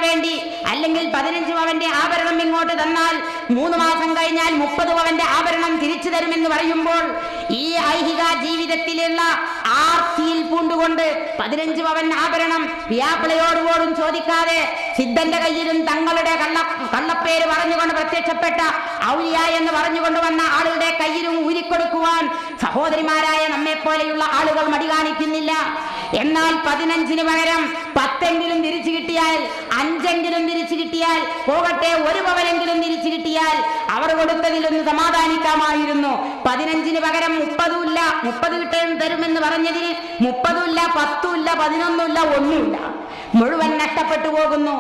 വേണ്ടി അല്ലെങ്കിൽ 15 പവന്റെ ആഭരണം ഇങ്ങോട്ട് തന്നാൽ 3 മാസം കഴിഞ്ഞാൽ 30 പവന്റെ ആഭരണം തിരിച്ചു തരുമെന്ന് പറയുമ്പോൾ ഈ ഐഹിക ജീവിതത്തിലുള്ള ആർത്തിയിൽ പൂണ്ടുകൊണ്ട് 15 പവൻ ആഭരണം വ്യാപിളയോടുപോലും ചോദിക്കാതെ സിദ്ധന്റെ കയ്യിലും തങ്ങളുടെ കള്ളപ്പേര് പറഞ്ഞുകൊണ്ട് പ്രത്യക്ഷപ്പെട്ട ഔലിയ എന്ന് പറഞ്ഞുകൊണ്ട് വന്ന ആളുകളുടെ കയ്യിലും ഊരിക്കൊടുക്കുവാൻ സഹോദരിമാരായ നമ്മെ പോലെയുള്ള ആളുകൾ മടി കാണിക്കുന്നില്ല. എന്നാൽ 15-ന് പകരം 10 10 തിരിച്ചു കിട്ടിയാൽ, 5 തിരിച്ചു കിട്ടിയാൽ, പോകട്ടെ 1 പവനെങ്കിലും തിരിച്ചു കിട്ടിയാൽ അവർ കൊടുത്തതിലൊന്ന് സമാധാനിക്കാമായിരുന്നു. 15 പകരം 30 ഇല്ല, 30 തരുമെന്ന് പറഞ്ഞതിന് 30 ഇല്ല, 10 ഇല്ല, 11 ഇല്ല, ഒന്നുമില്ല. മുഴുവൻ നഷ്ടപ്പെട്ടു പോകുന്നു.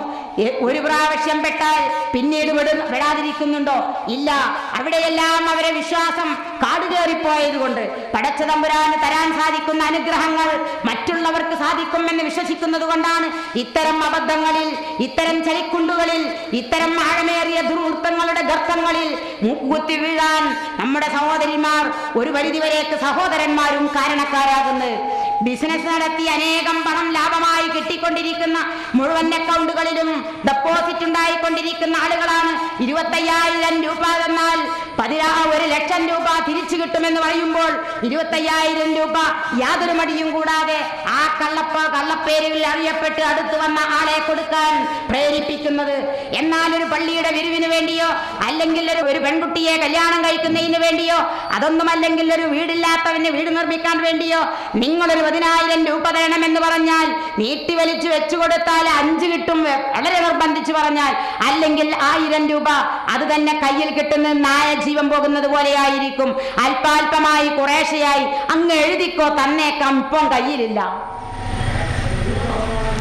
ഒരു പ്രാവശ്യം പെട്ടാൽ പിന്നീട് വിടാതിരിക്കുന്നുണ്ടോ? ഇല്ല. അവിടെയെല്ലാം അവരെ വിശ്വാസം കാടുകയറിപ്പോയത് കൊണ്ട് പടച്ച തമ്പുരാന് തരാൻ സാധിക്കുന്ന അനുഗ്രഹങ്ങൾ മറ്റുള്ളവർക്ക് സാധിക്കുമെന്ന് വിശ്വസിക്കുന്നത് കൊണ്ടാണ് ഇത്തരം അബദ്ധങ്ങളിൽ, ഇത്തരം ചളിക്കുണ്ടുകളിൽ, ഇത്തരം ആഴമേറിയ ദുർവൃത്തങ്ങളുടെ ഗർത്തങ്ങളിൽ മൂക്കുകുത്തി വീഴാൻ നമ്മുടെ സഹോദരിമാർ ഒരു പരിധിവരേക്ക് സഹോദരന്മാരും കാരണക്കാരാകുന്നത്. ബിസിനസ് നടത്തി അനേകം പണം ലാഭമായി കിട്ടിക്കൊണ്ടിരിക്കുന്ന മുഴുവൻ അക്കൗണ്ടുകളിലും ഡെപ്പോസിറ്റ് ഉണ്ടായിക്കൊണ്ടിരിക്കുന്ന ആളുകളാണ്. 25,000 രൂപ തന്നാൽ 1 ലക്ഷം രൂപ തിരിച്ചു കിട്ടുമെന്ന് പറയുമ്പോൾ 25,000 രൂപ യാതൊരു മടിയും കൂടാതെ ആ കള്ളപ്പേരുകളിൽ അറിയപ്പെട്ട് അടുത്തു വന്ന ആളെ കൊടുക്കാൻ പ്രേരിപ്പിക്കുന്നത്. എന്നാൽ ഒരു പള്ളിയുടെ വിരുവിന് വേണ്ടിയോ, അല്ലെങ്കിൽ ഒരു പെൺകുട്ടിയെ കല്യാണം കഴിക്കുന്നതിന് വേണ്ടിയോ, അതൊന്നുമല്ലെങ്കിൽ ഒരു വീടില്ലാത്തവന് വീട് നിർമ്മിക്കാൻ വേണ്ടിയോ നിങ്ങളൊരു 10,000 രൂപ തരണമെന്ന് പറഞ്ഞാൽ നീട്ടി വലിച്ചു വെച്ചു കൊടുത്താൽ 5 കിട്ടും, വളരെ നിർബന്ധിച്ചു പറഞ്ഞാൽ. അല്ലെങ്കിൽ 1000 രൂപ അത് തന്നെ കയ്യിൽ കിട്ടുന്ന നായ ജീവൻ പോകുന്നത് പോലെയായിരിക്കും. അല്പാൽപമായി കുറേശ്ശയായി അങ്ങ് എഴുതിക്കോ, തന്നേക്കാം, ഇപ്പം കയ്യിലില്ല.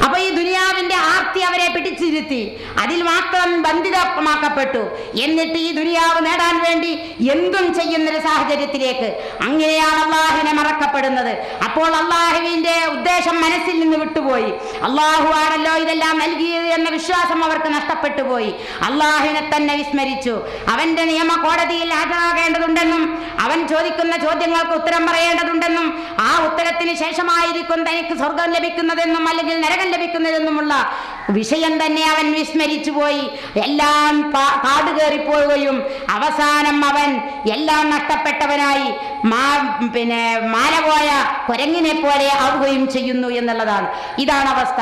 അപ്പൊ ഈ ദുനിയാവിന്റെ ആർത്തി അവരെ പിടിച്ചിരുത്തി, അതിൽ മാത്രം ബന്ധിതമാക്കപ്പെട്ടു. എന്നിട്ട് ഈ ദുനിയാവ് നേടാൻ വേണ്ടി എന്തും ചെയ്യുന്നൊരു സാഹചര്യത്തിലേക്ക്, അങ്ങനെയാണ് അള്ളാഹുവിനെ മറക്കപ്പെടുന്നത്. അപ്പോൾ അള്ളാഹുവിന്റെ ഉദ്ദേശം മനസ്സിൽ നിന്ന് വിട്ടുപോയി. അള്ളാഹു ആണല്ലോ ഇതെല്ലാം നൽകിയത് എന്ന വിശ്വാസം അവർക്ക് നഷ്ടപ്പെട്ടു പോയി. അള്ളാഹുവിനെ തന്നെ വിസ്മരിച്ചു. അവന്റെ നിയമ കോടതിയിൽ ഹാജരാകേണ്ടതുണ്ടെന്നും അവൻ ചോദിക്കുന്ന ചോദ്യങ്ങൾക്ക് ഉത്തരം പറയേണ്ടതുണ്ടെന്നും ആ ഉത്തരത്തിന് ശേഷമായിരിക്കും തനിക്ക് സ്വർഗം ലഭിക്കുന്നതെന്നും അല്ലെങ്കിൽ നരകം ലഭിക്കുന്നതെന്നുമുള്ള വിഷയം തന്നെ അവൻ വിസ്മരിച്ചു പോയി. എല്ലാം കാടുകയറിപ്പോവുകയും അവസാനം അവൻ എല്ലാം നഷ്ടപ്പെട്ടവനായി മാല പോയ കുരങ്ങിനെ പോലെ ആവുകയും ചെയ്യുന്നു എന്നുള്ളതാണ്. ഇതാണ് അവസ്ഥ.